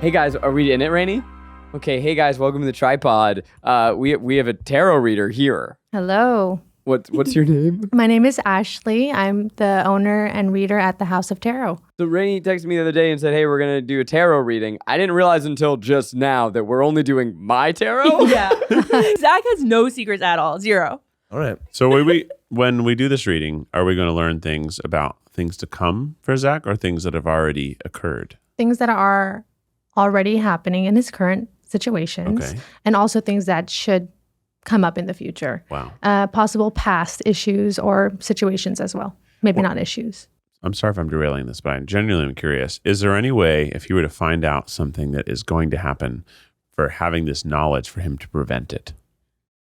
Hey guys, are we in it, Rainie? Okay, hey guys, welcome to the tripod. We have a tarot reader here. Hello. What's your name? My name is Ashleigh. I'm the owner and reader at the House of Tarot. So Rainie texted me the other day and said, hey, we're going to do a tarot reading. I didn't realize until just now that we're only doing my tarot. Yeah. Zach has no secrets at all. Zero. All right. So when we do this reading, are we going to learn things about things to come for Zach or things that have already occurred? Things that are already happening in his current situations, Okay. and also things that should come up in the future. Wow. Possible past issues or situations as well. Maybe not issues. I'm sorry if I'm derailing this, but I genuinely am curious. Is there any way, if you were to find out something that is going to happen, for having this knowledge for him to prevent it?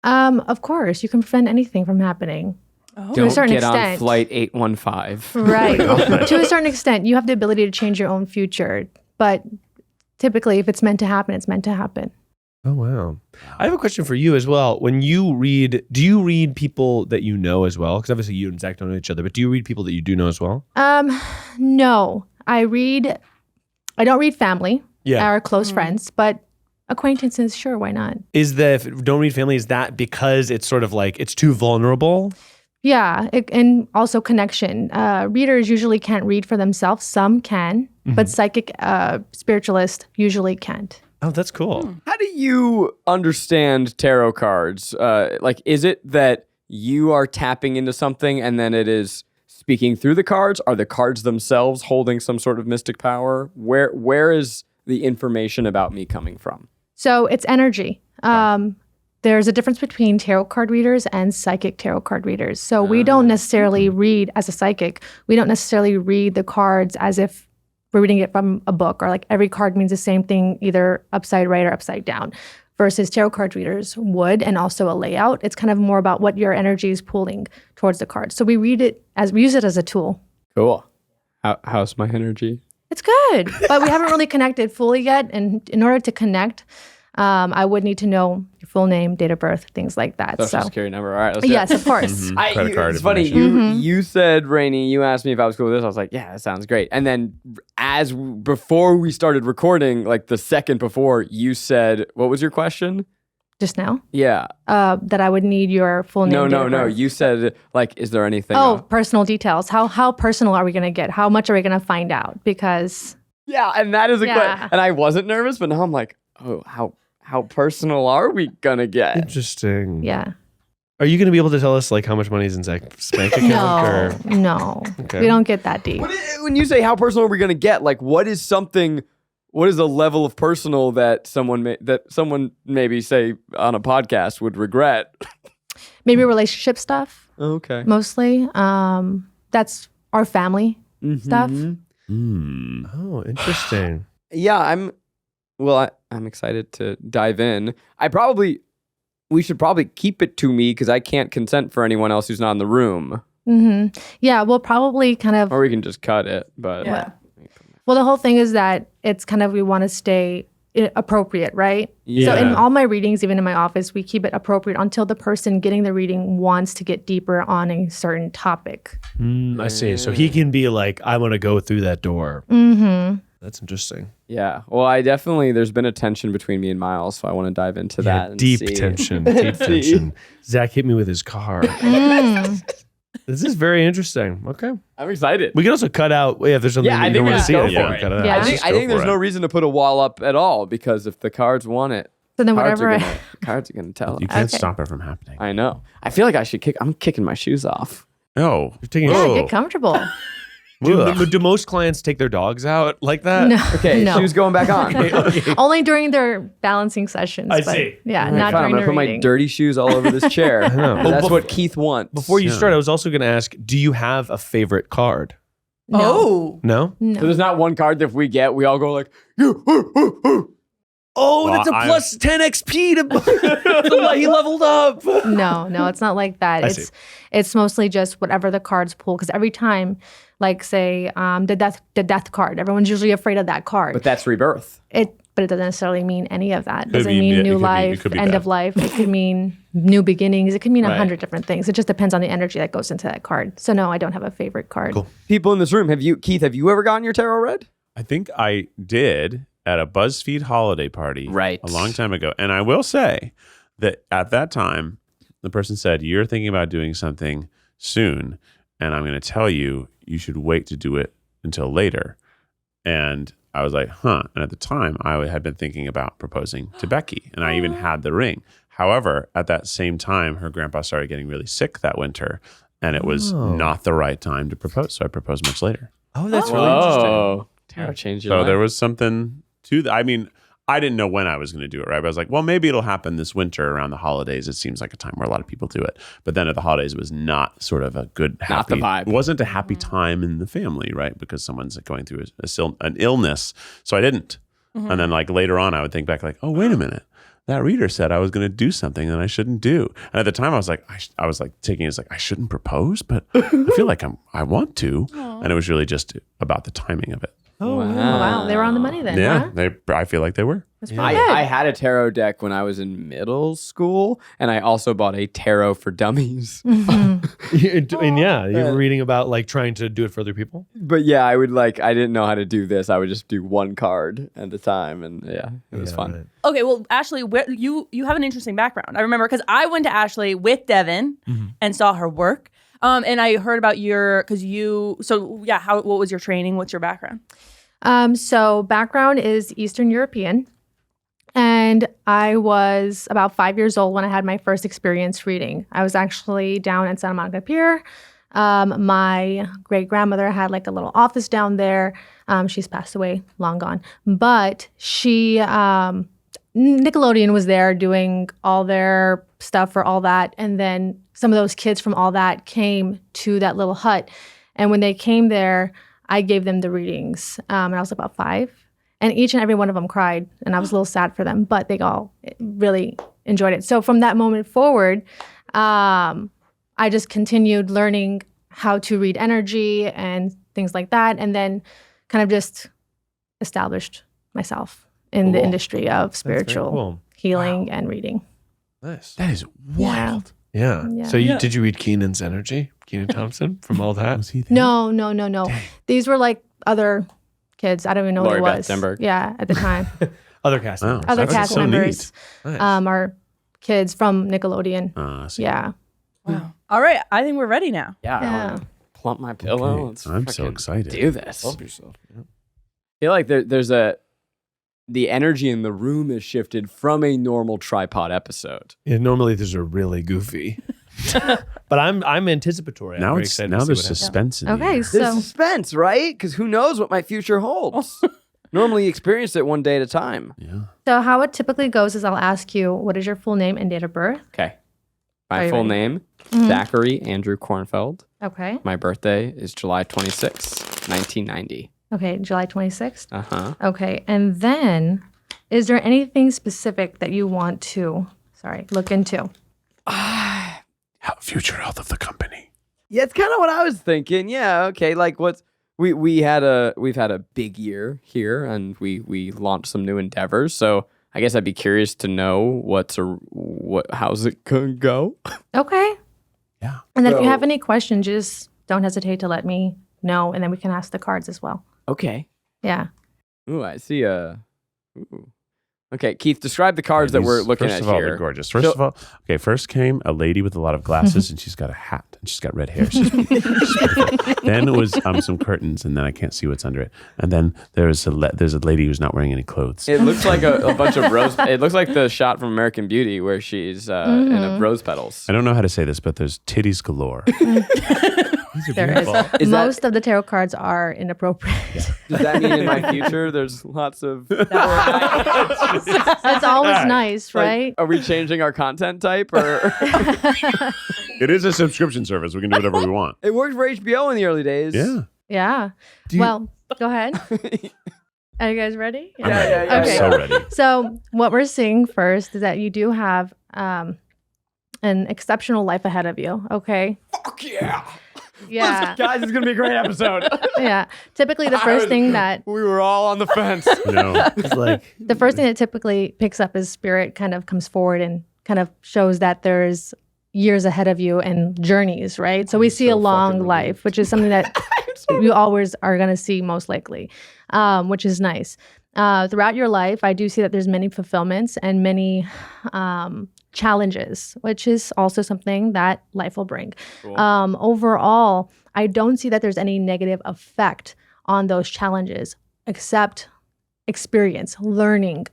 Of course, you can prevent anything from happening. Oh. To a Don't certain get on extent. flight 815. Right. To a certain extent, you have the ability to change your own future. But typically, if it's meant to happen, it's meant to happen. Oh, wow. I have a question for you as well. When you read, do you read people that you know as well? Because obviously you and Zach don't know each other, but do you read people that you do know as well? No. I don't read family or close friends, but acquaintances, sure, why not? Don't read family, is that because it's sort of like, it's too vulnerable? Yeah, and also connection. Readers usually can't read for themselves. Some can, but psychic spiritualists usually can't. Oh, that's cool. How do you understand tarot cards? Is it that you are tapping into something and then it is speaking through the cards? Are the cards themselves holding some sort of mystic power? Where is the information about me coming from? So it's energy. There's a difference between tarot card readers and psychic tarot card readers. So we don't necessarily read, as a psychic, we don't necessarily read the cards as if we're reading it from a book, or like every card means the same thing, either upside right or upside down, versus tarot card readers would, and also a layout. It's kind of more about what your energy is pulling towards the cards. So we we use it as a tool. Cool. How's my energy? It's good, but we haven't really connected fully yet. And in order to connect, I would need to know your full name, date of birth, things like that. Social security number. All right, let's do yes, it. of course. Credit card It's funny. information. You said, Rainie, you asked me if I was cool with this. I was like, yeah, that sounds great. And then before we started recording, like the second before, you said, what was your question? Just now, Yeah. that I would need your full name. date No. of birth. You said, like, is there anything? Personal details. How personal are we going to get? How much are we going to find out? Because Yeah, and that is a question. Yeah. And I wasn't nervous, but now I'm like, oh, how personal are we gonna get? Interesting. yeah, Are you going to be able to tell us like how much money is in Zach's bank account? no, Okay. we don't get that deep. When you say how personal are we gonna get, like, what is the level of personal that someone maybe say on a podcast would regret? Maybe relationship stuff, Okay. mostly. That's our family stuff. Oh, interesting. Yeah, I'm excited to dive in. We should probably keep it to me because I can't consent for anyone else who's not in the room. Yeah, we'll probably kind of. Or we can just cut it. But Yeah. Well, the whole thing is that it's kind of, we want to stay appropriate, right? Yeah. So in all my readings, even in my office, we keep it appropriate until the person getting the reading wants to get deeper on a certain topic. I see. So he can be like, I want to go through that door. That's interesting. Yeah. Well, there's been a tension between me and Miles, so I want to dive into that. And deep see. tension. Deep tension. Zach hit me with his car. This is very interesting. Okay. I'm excited. We can also cut out, if there's something Yeah, I you think don't we want to just see, go I for can it. cut it out. Yeah. I think Go there's for no it. reason to put a wall up at all, because if the cards want it, So then cards whatever. are gonna tell You us. can't Okay. stop it from happening. I know. I feel like I'm kicking my shoes off. Oh. You're taking Yeah, a get comfortable. do most clients take their dogs out like that? No. Okay, no. shoes going back on. Only during their balancing sessions. I but see. Yeah, All right, not fine, I'm during gonna the put my reading. dirty shoes all over this chair. know. That's Bef- what Keith wants. Before you start, I was also going to ask, do you have a favorite card? No. Oh. No? So there's not one card that if we get, we all go like, Oh, Well, that's a I'm- plus 10 XP to he leveled up. No, it's not like that. I see. It's mostly just whatever the cards pull. Because every time, like say the death card, everyone's usually afraid of that card. but that's rebirth. But it doesn't necessarily mean any of that. It Could doesn't be- mean it new could be- it life, could be end bad. of life. It could mean new beginnings. It could mean Right. 100 different things. It just depends on the energy that goes into that card. So no, I don't have a favorite card. Cool. People in this room, Keith, have you ever gotten your tarot read? I think I did at a BuzzFeed holiday party Right. a long time ago. And I will say that at that time, the person said, you're thinking about doing something soon. And I'm going to tell you, you should wait to do it until later. And I was like, huh. And at the time, I had been thinking about proposing to Becky. And I even had the ring. However, at that same time, her grandpa started getting really sick that winter. And it was not the right time to propose. So I proposed much later. Oh, that's really interesting. Oh, tarot changed your So life. there was something to that. I mean, I didn't know when I was going to do it, right? But I was like, well, maybe it'll happen this winter around the holidays. It seems like a time where a lot of people do it. But then at the holidays, it was not sort of a good, happy. Not the vibe. It wasn't a happy time in the family, right? Because someone's going through an illness. So I didn't. And then like later on, I would think back like, oh, wait a minute. That reader said I was going to do something that I shouldn't do. And at the time I was like, taking it as like, I shouldn't propose, but I feel like I want to. And it was really just about the timing of it. Oh, Wow, they were on the money then, huh? I feel like they were. That's pretty good. I had a tarot deck when I was in middle school, and I also bought a tarot for dummies. and yeah, you were reading about like trying to do it for other people. But yeah, I didn't know how to do this. I would just do one card at a time, and yeah, it was fun. Right. Okay, well, Ashleigh, you have an interesting background. I remember because I went to Ashleigh with Devin and saw her work. And I heard about what was your training? What's your background? So background is Eastern European. And I was about 5 years old when I had my first experience reading. I was actually down at Santa Monica Pier. My great-grandmother had like a little office down there. She's passed away, long gone. But Nickelodeon was there doing all their stuff for all that. And then some of those kids from all that came to that little hut. And when they came there, I gave them the readings. And I was about 5. And each and every one of them cried. And I was a little sad for them, but they all really enjoyed it. So from that moment forward, I just continued learning how to read energy and things like that. And then kind of just established myself in the industry of spiritual healing and reading. Nice. That is wild. Yeah. Yeah. So did you read Keenan's energy? Keenan Thompson from all that? Was he there? No. These were like other kids. I don't even know Lori who it Beth was. Denberg. Yeah, at the time. Other cast members. Other That's cast so neat. members Nice. are kids from Nickelodeon. See. Yeah. Wow. All right, I think we're ready now. Yeah. Yeah. I wanna plump my pillow. Okay, Let's I'm so fucking excited. Do this. Help yourself. I feel like there's the energy in the room has shifted from a normal tripod episode. Yeah, normally these are really goofy. But I'm anticipatory. I'm Now very it's excited now to see there's what happens. suspense in the Okay, air. There's so suspense, right? Because who knows what my future holds. Normally you experience it one day at a time. so how it typically goes is I'll ask you, what is your full name and date of birth? Okay. Are My you full ready? name, Mhm. Zachary Andrew Kornfeld. Okay. My birthday is July 26th, 1990. Okay, July 26th. Uh-huh. Okay, and then is there anything specific that you want to, look into? Future health of the company. Yeah, it's kind of what I was thinking. Yeah, okay. Like we've had a big year here, and we launched some new endeavors. So I guess I'd be curious to know how's it gonna go. Okay. Yeah. And then if you So- have any questions, just don't hesitate to let me know, and then we can ask the cards as well. Okay. Yeah. Ooh, I see ooh. Okay, Keith, describe the cards that we're looking First at of all, here. they're gorgeous. First of all, okay, first came a lady with a lot of glasses, and she's got a hat, and she's got red hair. She's beautiful. Then it was some curtains, and then I can't see what's under it. And then there's a lady who's not wearing any clothes. It looks like a bunch of rose. It looks like the shot from American Beauty where she's in a rose petals. I don't know how to say this, but there's titties galore. There is. Is that- Most of the tarot cards are inappropriate. Does that mean in my future there's lots of? That's always nice, right? Like, are we changing our content type or? It is a subscription service. We can do whatever we want. It worked for HBO in the early days. Yeah. Yeah. Well, go ahead. Are you guys ready? I'm ready. I'm Okay. so ready. So what we're seeing first is that you do have an exceptional life ahead of you. Okay. Fuck yeah. Yeah. Guys, it's gonna be a great episode. Yeah. Typically, the first thing that we were all on the fence. No. It's like the first thing that typically picks up is spirit kind of comes forward and kind of shows that there's years ahead of you and journeys, right? So we see a long life, which is something that I'm you always are going to see most likely, which is nice. Throughout your life, I do see that there's many fulfillments and many challenges, which is also something that life will bring. Cool. Overall, I don't see that there's any negative effect on those challenges, except experience, learning.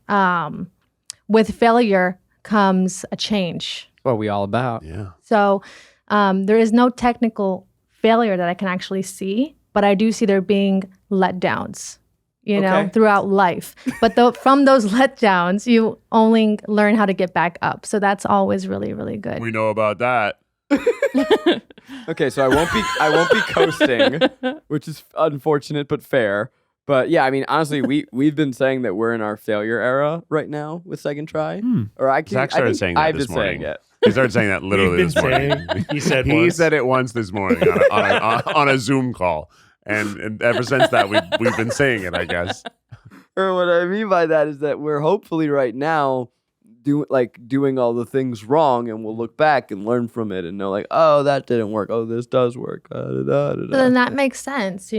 With failure comes a change. What we all about? Yeah. So there is no technical failure that I can actually see, but I do see there being letdowns, Okay. throughout life. But from those letdowns, you only learn how to get back up. So that's always really, really good. We know about that. Okay, so I won't be coasting, which is unfortunate but fair. But yeah, I mean, honestly, we've been saying that we're in our failure era right now with Second Try. Or Zach started saying that I've this been morning. saying it. He started saying that literally You've this been morning. saying- he said He once. said it once this morning on a Zoom call, and ever since that we've been saying it, I guess. Or what I mean by that is that we're hopefully right now doing all the things wrong, and we'll look back and learn from it and know like, oh, that didn't work. Oh, this does work. So then that makes sense,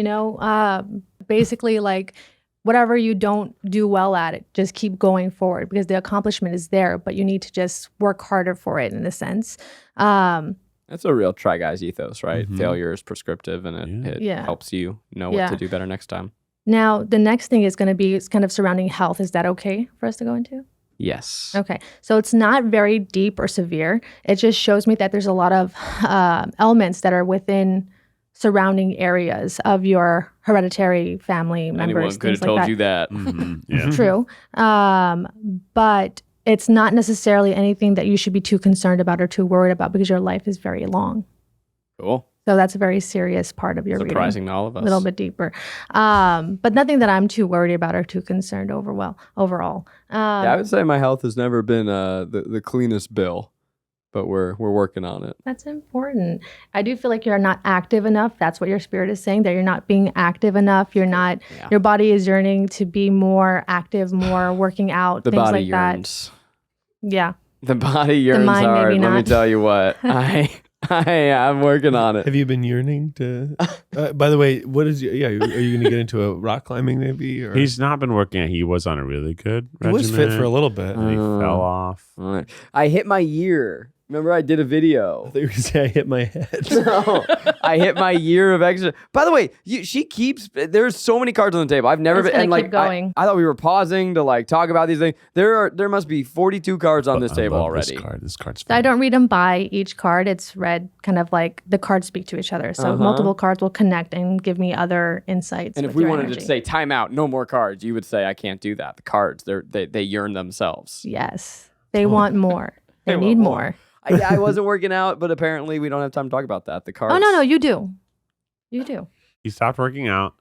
basically like whatever you don't do well at it, just keep going forward because the accomplishment is there, but you need to just work harder for it in a sense. That's a real Try Guys ethos, right? Mhm. Failure is prescriptive, and it Yeah. helps you know what Yeah. to do better next time. Now, the next thing is going to be it's kind of surrounding health. Is that okay for us to go into? Yes. Okay. So it's not very deep or severe. It just shows me that there's a lot of elements that are within surrounding areas of your hereditary family members. Anyone could have things like told that. you that. Mhm. Yeah. True. But it's not necessarily anything that you should be too concerned about or too worried about because your life is very long. Cool. So that's a very serious part of your Surprising reading. to all of us. A little bit deeper. But nothing that I'm too worried about or too concerned overall. Yeah, I would say my health has never been the cleanest bill, but we're working on it. That's important. I do feel like you're not active enough. That's what your spirit is saying, that you're not being active enough. You're not, Yeah. your body is yearning to be more active, more working out, The things body like yearns. that. Yeah. The body yearns mind, hard. maybe Let me not. tell you what. I'm working on it. Have you been yearning to? By the way, what is? Are you going to get into a rock climbing maybe? Or He's not been working. He was on a really good he was fit for a regimen, little bit. and he fell off. All right. I hit my year. Remember, I did a I video. thought you were going to say I hit my head. No, I hit my year of extra. By the way, she keeps. There's so many cards on the table. I've never It's been. And gonna like, keep going. I thought we were pausing to like talk about these things. There must be 42 cards on this I table love already. This card's So I fun. don't read them by each card. It's read kind of like the cards speak to each other. So multiple cards will connect and give me other insights. And if with we your wanted energy. to say time out, no more cards, you would say I can't do that. The cards, they yearn themselves. Yes, they want more. They They need want more. I wasn't working out, but apparently we don't have time to talk about that. The cards. Oh, no, you do. You do. He stopped working out.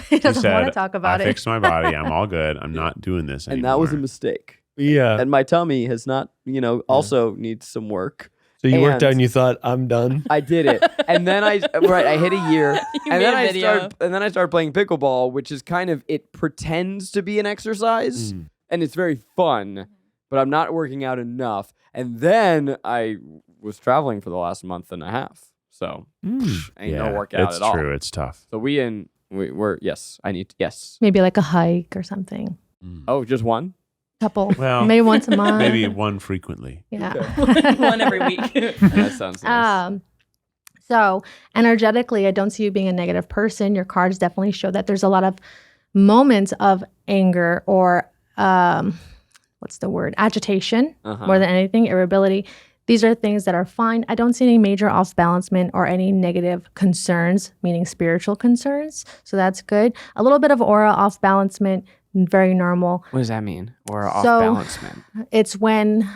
He He doesn't said, want to talk about I it. fixed my body. I'm all good. I'm not doing this anymore. And that was a mistake. Yeah. And my tummy has not, also needs some work. So you worked and- out and you thought I'm done. I did it, and then I hit a year, You and made then a video. I started playing pickleball, which is kind of it pretends to be an exercise, and it's very fun, but I'm not working out enough. And then I was traveling for the last month and a half, so ain't no workout it's at all. true. It's tough. So we're yes, I need yes. Maybe like a hike or something. Oh, just one. Couple. Well, maybe once a month. Maybe one frequently. Yeah. One every week. That sounds nice. So energetically, I don't see you being a negative person. Your cards definitely show that there's a lot of moments of anger or what's the word? Agitation more than anything, irritability. These are things that are fine. I don't see any major off-balancement or any negative concerns, meaning spiritual concerns. So that's good. A little bit of aura off-balancement, very normal. What does that mean? Or off So- balancement? It's when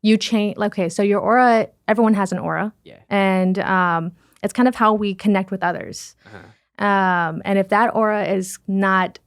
you change. Okay, so your aura, everyone has an aura. Yeah. And it's kind of how we connect with others. And if that aura is not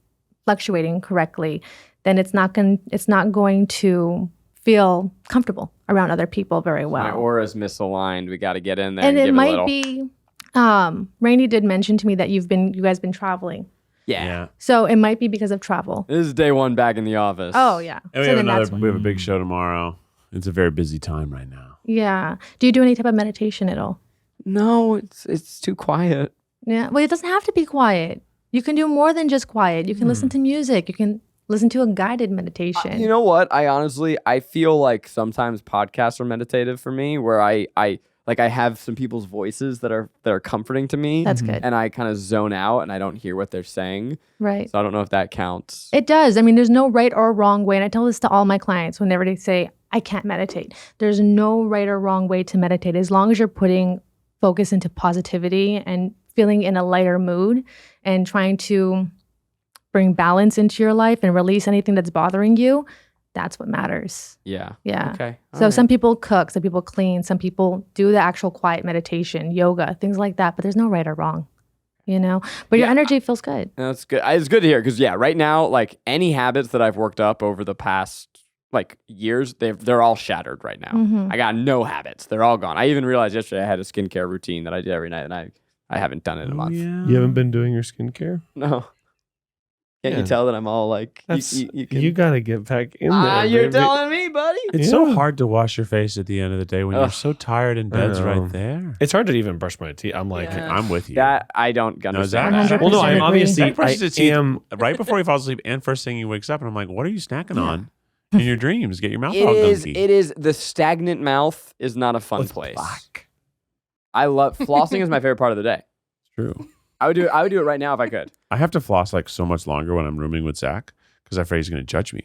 fluctuating correctly, then it's not going to feel comfortable around other people very well. My aura's misaligned. We got to get in there and and it give might a little. be Rainie did mention to me that you guys been traveling. Yeah. So it might be because of travel. This is day one back in the office. Oh yeah. And So then that's we have a big show tomorrow. It's a very busy time right now. yeah. Do you do any type of meditation at all? No, it's too quiet. Yeah. Well, it doesn't have to be quiet. You can do more than just quiet. You can listen to music. You can listen to a guided meditation. You know what? I feel like sometimes podcasts are meditative for me, where I have some people's voices that are comforting to me. That's good. And I kind of zone out and I don't hear what they're saying. Right. So I don't know if that counts. It does. I mean, there's no right or wrong way. And I tell this to all my clients whenever they say, I can't meditate. There's no right or wrong way to meditate. As long as you're putting focus into positivity and feeling in a lighter mood and trying to bring balance into your life and release anything that's bothering you, that's what matters. Yeah. Yeah. Okay. So some people cook, some people clean, some people do the actual quiet meditation, yoga, things like that. But there's no right or wrong, you know? But your energy feels good. That's good. It's good to hear because right now, like any habits that I've worked up over the past years, they're all shattered right now. I got no habits. They're all gone. I even realized yesterday I had a skincare routine that I did every night, and I haven't done it in a month. Yeah. You haven't been doing your skincare? No. Can't Yeah. you tell that I'm all like, You gotta get back in there. you're baby. telling me, buddy? It's Yeah. so hard to wash your face at the end of the day when you're Ugh. so tired and bed's I know. right there. It's hard to even brush my teeth. I'm like, Yeah. I'm with you. That I don't understand. Zach- well, no, I'm 100% obviously, Zach brushes his I teeth am. right before he falls asleep and first thing he wakes up, and I'm like, what are you snacking on in your dreams? Get your mouth all gunky. It is the stagnant mouth is not a fun It's place. black. I love flossing is my favorite part of the day. True. I would do it right now if I could. I have to floss like so much longer when I'm rooming with Zach because I'm afraid he's going to judge me.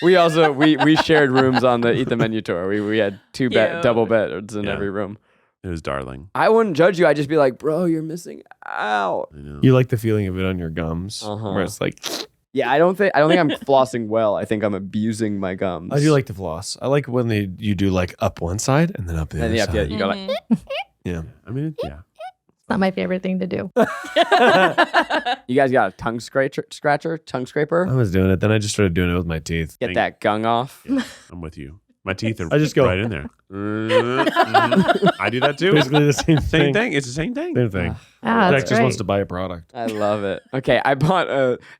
We also we shared rooms on the Eat the Menu tour. We had Cute. double beds in Yeah. every room. It was darling. I wouldn't judge you. I'd just be like, bro, you're missing out. I know. You like the feeling of it on your gums, Uh-huh. where it's like, Yeah, I don't think I'm flossing well. I think I'm abusing my gums. I do like to floss. I like when you do like up one side and then up the And other yeah, side. you go like. Yeah. I mean, yeah. It's not my favorite thing to do. You guys got a tongue scraper? Tongue I scraper? was doing it. Then I just started doing it with my teeth. Get that gung off. Yeah, I'm with you. My teeth are I just go- right in there. I do that too. Basically the same Same thing. thing. It's the same thing. Same thing. Ah, Zach that's just great. wants to buy a product. I love it. Okay, I bought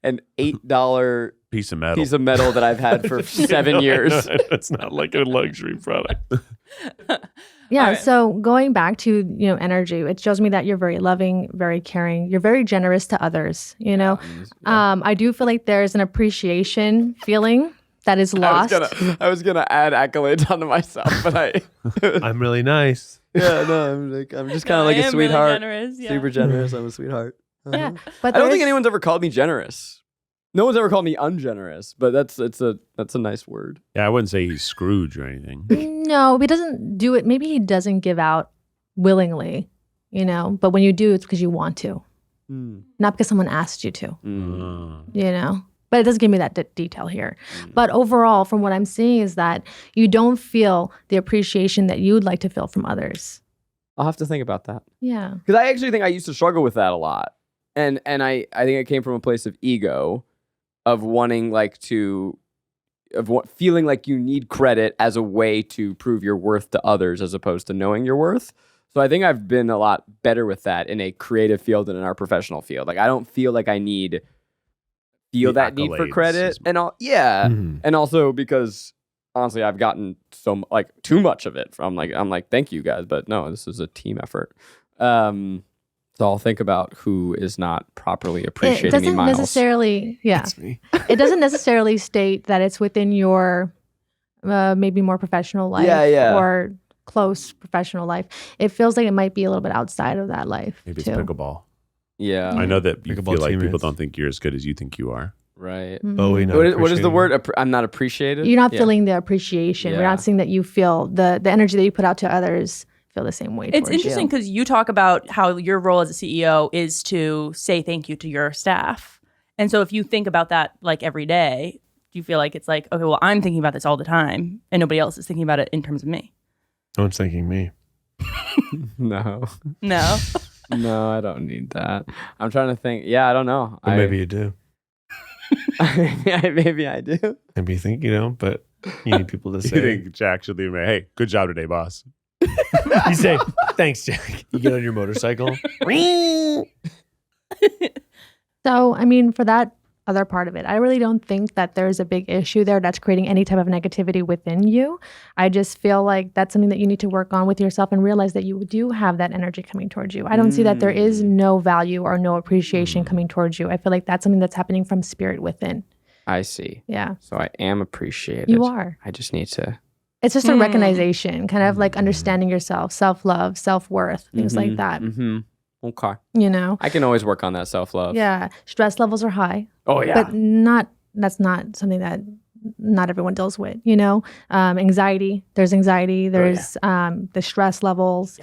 an $8 Piece of metal. piece of metal that I've had for 7 years. It's not like a luxury product. Yeah. All right. So going back to, energy, it shows me that you're very loving, very caring. You're very generous to others, I do feel like there's an appreciation feeling that is lost. I was gonna add accolades onto myself, but I'm really nice. I'm just kind of I like a am really sweetheart. generous, yeah. Super generous. I'm a sweetheart. Yeah. But I don't think there's- anyone's ever called me generous. No one's ever called me ungenerous, but that's a nice word. Yeah, I wouldn't say he's Scrooge or anything. No, he doesn't do it. Maybe he doesn't give out willingly, but when you do, it's because you want to, not because someone asked you to, But it doesn't give me that detail here. But overall, from what I'm seeing is that you don't feel the appreciation that you'd like to feel from others. I'll have to think about that. Yeah. Because I actually think I used to struggle with that a lot. And I think it came from a place of ego, of wanting feeling like you need credit as a way to prove your worth to others as opposed to knowing your worth. So I think I've been a lot better with that in a creative field and in our professional field. Like I don't feel like I feel The that need for accolades credit is- and all. Yeah. Mhm. And also because honestly, I've gotten too much of it from I'm like, thank you guys, but no, this is a team effort. So I'll think about who is not properly It appreciating me, doesn't Miles. necessarily, yeah. That's me. It doesn't necessarily state that it's within your maybe more professional life Yeah. or close professional life. It feels like it might be a little bit outside of that life Maybe it's too. pickleball. Yeah. I know that you Pickleball feel like people teammates. don't think you're as good as you think you are. Right. Mhm. Bowie, not What is the appreciating. word? I'm not appreciated. You're not Yeah. feeling the appreciation. We're Yeah. not seeing that you feel the energy that you put out to others feel the same way. It's towards interesting you. because you talk about how your role as a CEO is to say thank you to your staff. And so if you think about that every day, do you feel like it's like, okay, well, I'm thinking about this all the time and nobody else is thinking about it in terms of me? No one's thanking me. No. No. No, I don't need that. I'm trying to think. Yeah, I don't know. Or maybe you do. maybe I do. Maybe you think you don't, but you need people to You say. think Jack should leave me? Hey, good job today, boss. You say, thanks, Jack. You get on your motorcycle. So, I mean, for that other part of it. I really don't think that there's a big issue there that's creating any type of negativity within you. I just feel like that's something that you need to work on with yourself and realize that you do have that energy coming towards you. I don't see that there is no value or no appreciation coming towards you. I feel like that's something that's happening from spirit within. I see. Yeah. So I am appreciated. You are. I just need to. It's just a recognition, kind of like understanding yourself, self-love, self-worth, things like that. Mm-hmm. Okay. You know? I can always work on that self-love. Yeah. Stress levels are high. Oh, yeah. But that's not something that not everyone deals with, you know? Anxiety. There's anxiety. There's the stress levels.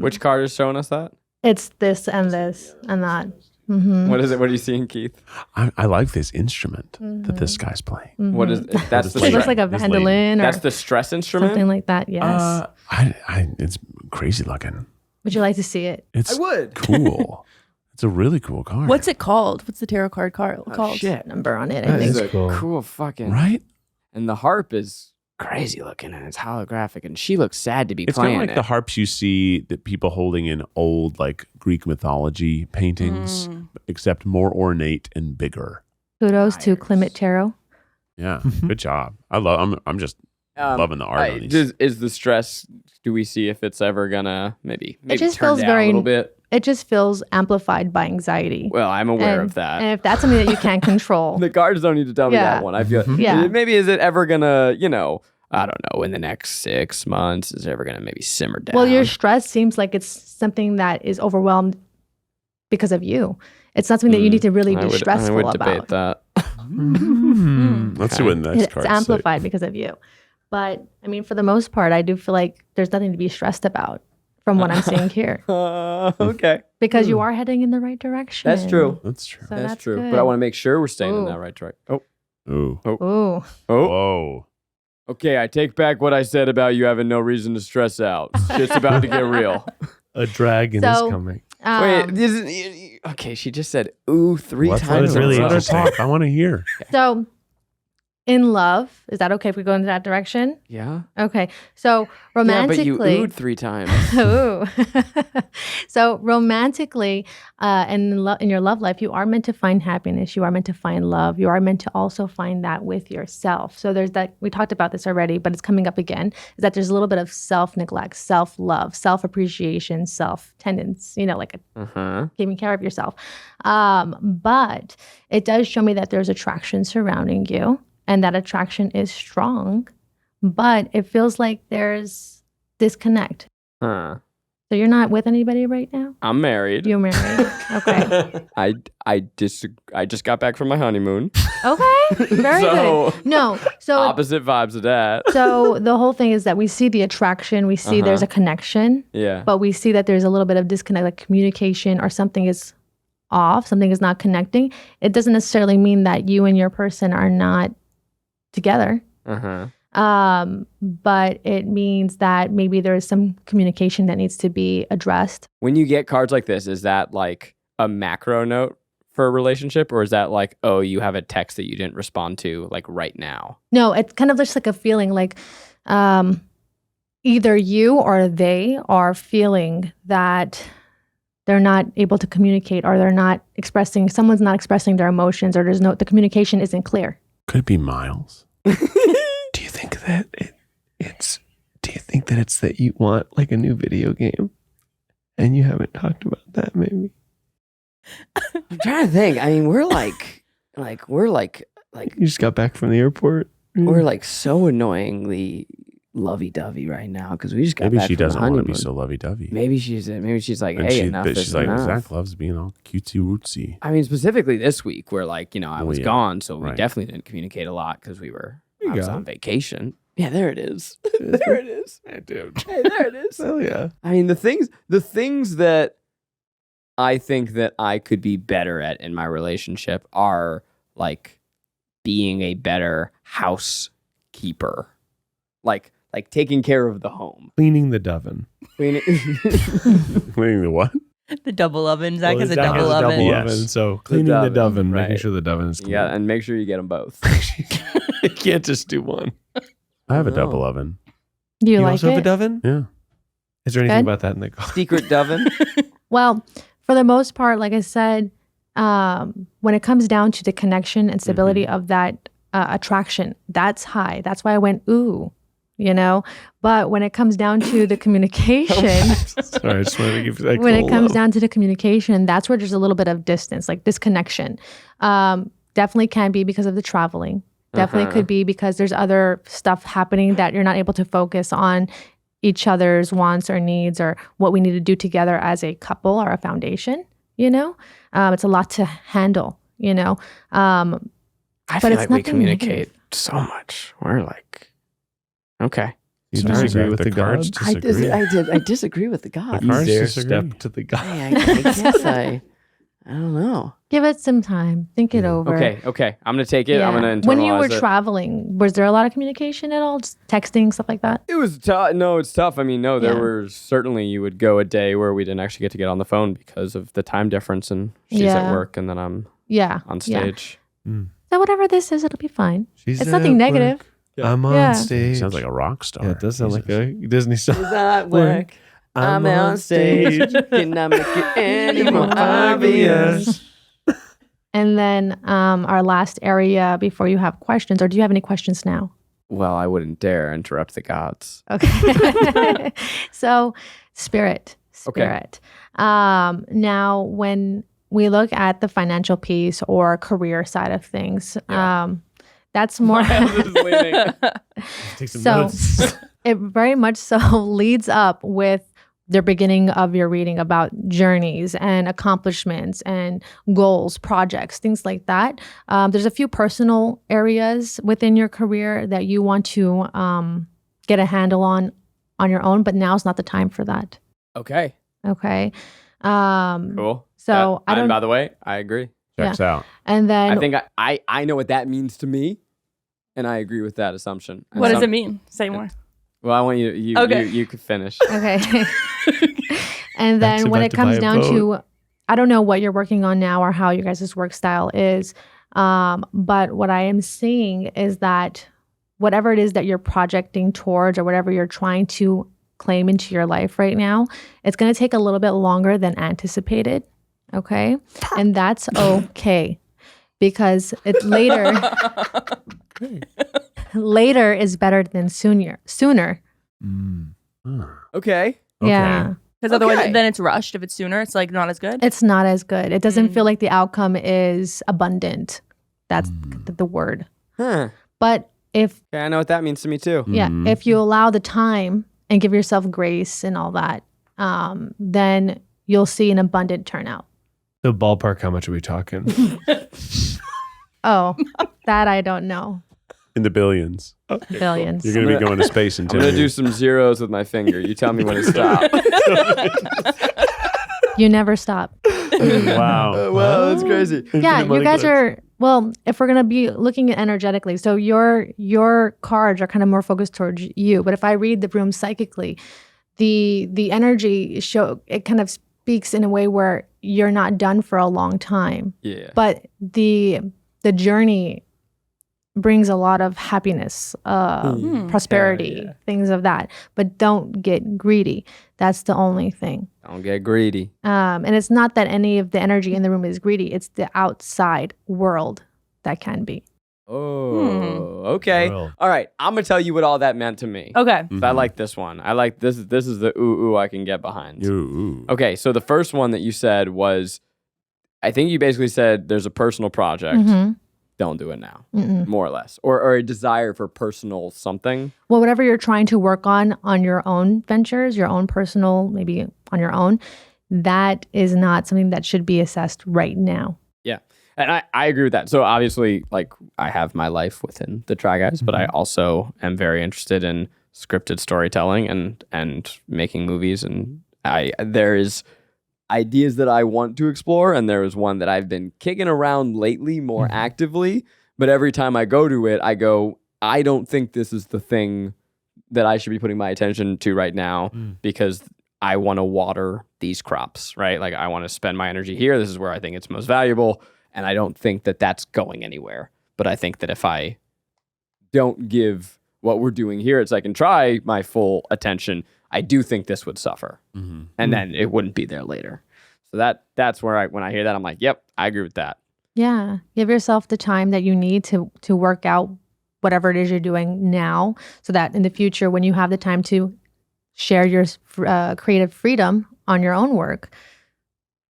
Which card is showing us that? It's this and that. Mm-hmm. What is it? What are you seeing, Keith? I like this instrument that this guy's playing. What is that's the It looks stress? like a this mandolin or That's the stress instrument? something like that. Yes. It's crazy looking. Would you like to see it? It's would. cool. It's a really cool card. What's it called? What's the tarot card called? Shit. Number on it, I That think. is It's a cool. cool fucking. Right? And the harp is crazy looking and it's holographic and she looks sad to be It's kind playing of like it. the harps you see that people holding in old like Greek mythology paintings, except more ornate and bigger. Kudos to Climate Tarot. Yeah, good job. I'm just loving the art on these. Is the stress? Do we see if it's ever gonna maybe just turn feels down very- a little bit? It just feels amplified by anxiety. Well, I'm aware And- of that. And if that's something that you can't control, The cards don't need to tell me Yeah. that one. I feel Yeah. maybe is it ever gonna, I don't know, in the next 6 months, is it ever gonna maybe simmer down? well, your stress seems like it's something that is overwhelmed because of you. It's not something that you need to really be stressful I would about. debate that. Let's see what the next It's card amplified because of you. But I mean, for the most part, I do feel like there's nothing to be stressed about from what I'm seeing here Okay. because you are heading in the right direction. That's true. That's true. So That's true. good. But I want to make sure we're staying in Ooh. that right track. Oh. Ooh. Ooh. Whoa. Okay, I take back what I said about you having no reason to stress out. Shit's about to get real. A dragon So- is coming. Wait, okay, she just said ooh 3 Let's times. really let her interesting. talk. I want to hear. So, in love, is that okay if we go into that direction? Yeah. Okay. So romantically, Yeah, but you oohed 3 times. Ooh. So romantically, in your love life, you are meant to find happiness. You are meant to find love. You are meant to also find that with yourself. So there's that. We talked about this already, but it's coming up again. Is that there's a little bit of self-neglect, self-love, self-appreciation, self-tendance. Like taking care of yourself. But it does show me that there's attraction surrounding you, and that attraction is strong. But it feels like there's disconnect. Huh. So you're not with anybody right now? I'm married. You're married. Okay. I just got back from my honeymoon. Okay. Very So- good. No. So Opposite vibes of that. so the whole thing is that we see the attraction, we see there's a connection, Yeah. but we see that there's a little bit of disconnect, like communication or something is off, something is not connecting. It doesn't necessarily mean that you and your person are not together. Uh-huh. But it means that maybe there is some communication that needs to be addressed. When you get cards like this, is that like a macro note for a relationship, or is that like, oh, you have a text that you didn't respond to like right now? No, it's kind of just like a feeling like either you or they are feeling that they're not able to communicate, or someone's not expressing their emotions, or the communication isn't clear. Could it be Miles? Do you think that it's that you want like a new video game and you haven't talked about that maybe? I'm trying to think. I mean, we're like You just got back from the airport. we're like so annoyingly lovey-dovey right now because we just got Maybe back she from the doesn't want to honeymoon. be so lovey-dovey. Maybe she's like, And hey, enough but is she's like, enough. Zach loves being all cutesy rootsy. I mean, specifically this week, where like, I Oh, was yeah. gone, so we Right. definitely didn't communicate a lot because I was go. on vacation. Yeah, there it is. There it is. Hey, dude. Hey, there it is. Hell yeah. I mean, the things that I think that I could be better at in my relationship are like being a better housekeeper, like taking care of the home. Cleaning the oven. Cleaning- Cleaning the what? The double oven. Zach has a Zach double has oven. Yes. So cleaning the oven, oven, right. making sure the oven is clean. yeah, and make sure you get them both. You can't just do one. I have a No. double oven. Do you You like also it? have a oven? Yeah. Is there anything Good. about that in the car? Secret doven. Well, for the most part, like I said, when it comes down to the connection and stability of that attraction, that's high. That's why I went, ooh, you know? But when it comes down to the communication, Sorry, I just wanted to give like when it comes down to the communication, that's where there's a little bit of distance, like disconnection. Definitely can be because of the traveling. Definitely could be because there's other stuff happening that you're not able to focus on each other's wants or needs or what we need to do together as a couple or a foundation, you know? It's a lot to handle, you know? I But feel it's like we nothing communicate negative. so much. We're like, okay. You Sorry, disagree Greg, with the cards gods? disagree. I disagree with the gods. cards Dare disagree. step to the gods. I guess I don't know. Give it some time. Think it over. Okay. I'm going to take it. I'm Yeah. going to internalize When you were it. traveling, was there a lot of communication at all? Just texting, stuff like that? It was tough. No, it's tough. I mean, no, there Yeah. were certainly you would go a day where we didn't actually get to get on the phone because of the time difference and she's at Yeah. work and then I'm Yeah. on Yeah. stage. So whatever this is, it'll be fine. She's It's nothing at negative. work. I'm on Yeah. stage. Sounds like a rock star. Yeah, it does sound like Jesus. a Disney song. At work. I'm on stage. Can I make it any more obvious? And then our last area before you have questions, or do you have any questions now? Well, I wouldn't dare interrupt the gods. Okay. So spirit. Okay. Now, when we look at the financial piece or career side of things, that's more. Take some So notes. it very much so leads up with the beginning of your reading about journeys and accomplishments and goals, projects, things like that. There's a few personal areas within your career that you want to get a handle on your own, but now's not the time for that. Okay. Okay. Cool. So I and don't. by the way, I agree. Checks out. And then I think I know what that means to me, and I agree with that assumption. And What does some- it mean? Say more. Well, I want you Okay. you could finish. okay. And That's then when about it to comes buy a down boat. to, I don't know what you're working on now or how your guys' work style is, but what I am seeing is that whatever it is that you're projecting towards or whatever you're trying to claim into your life right now, it's going to take a little bit longer than anticipated. Okay. And that's okay because it's later. Later is better than sooner. Okay. Yeah. Because otherwise, Okay. then it's rushed. If it's sooner, it's like not as good. It's not as good. It doesn't feel like the outcome is abundant. That's the word. Huh. But if Okay, I know what that means to me too. if you allow the time and give yourself grace and all that, then you'll see an abundant turnout. The ballpark, how much are we talking? Oh, that I don't know. In the billions. Billions. You're going to be going to space in I'm 10 gonna do years. some zeros with my finger. You tell me when to stop. You never stop. Wow. Wow, that's crazy. Yeah, you guys are, well, if we're going to be looking at energetically, so your cards are kind of more focused towards you. But if I read the room psychically, the energy it kind of speaks in a way where you're not done for a long time. Yeah. But the journey brings a lot of happiness, prosperity, things of that. But don't get greedy. That's the only thing. Don't get greedy. And it's not that any of the energy in the room is greedy. It's the outside world that can be. Oh, okay. Well. All right. I'm gonna tell you what all that meant to me. Okay. I like this one. I like this. This is the ooh I can get behind. Ooh. Okay, so the first one that you said was, I think you basically said there's a personal project. Mhm. Don't do it now, Mm-mm. more or less, or a desire for personal something. Well, whatever you're trying to work on your own ventures, your own personal, maybe on your own, that is not something that should be assessed right now. Yeah, and I agree with that. So obviously, like I have my life within the Try Guys, but I also am very interested in scripted storytelling and making movies, and there is ideas that I want to explore, and there is one that I've been kicking around lately more actively. But every time I go to it, I go, I don't think this is the thing that I should be putting my attention to right now because I want to water these crops, right? Like I want to spend my energy here. This is where I think it's most valuable. And I don't think that that's going anywhere. But I think that if I don't give what we're doing here at Second Try my full attention, I do think this would suffer. And then it wouldn't be there later. So that's where when I hear that, I'm like, yep, I agree with that. Yeah. Give yourself the time that you need to work out whatever it is you're doing now, so that in the future, when you have the time to share your creative freedom on your own work,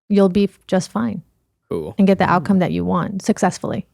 you'll be just fine. Cool. And get the outcome that you want successfully.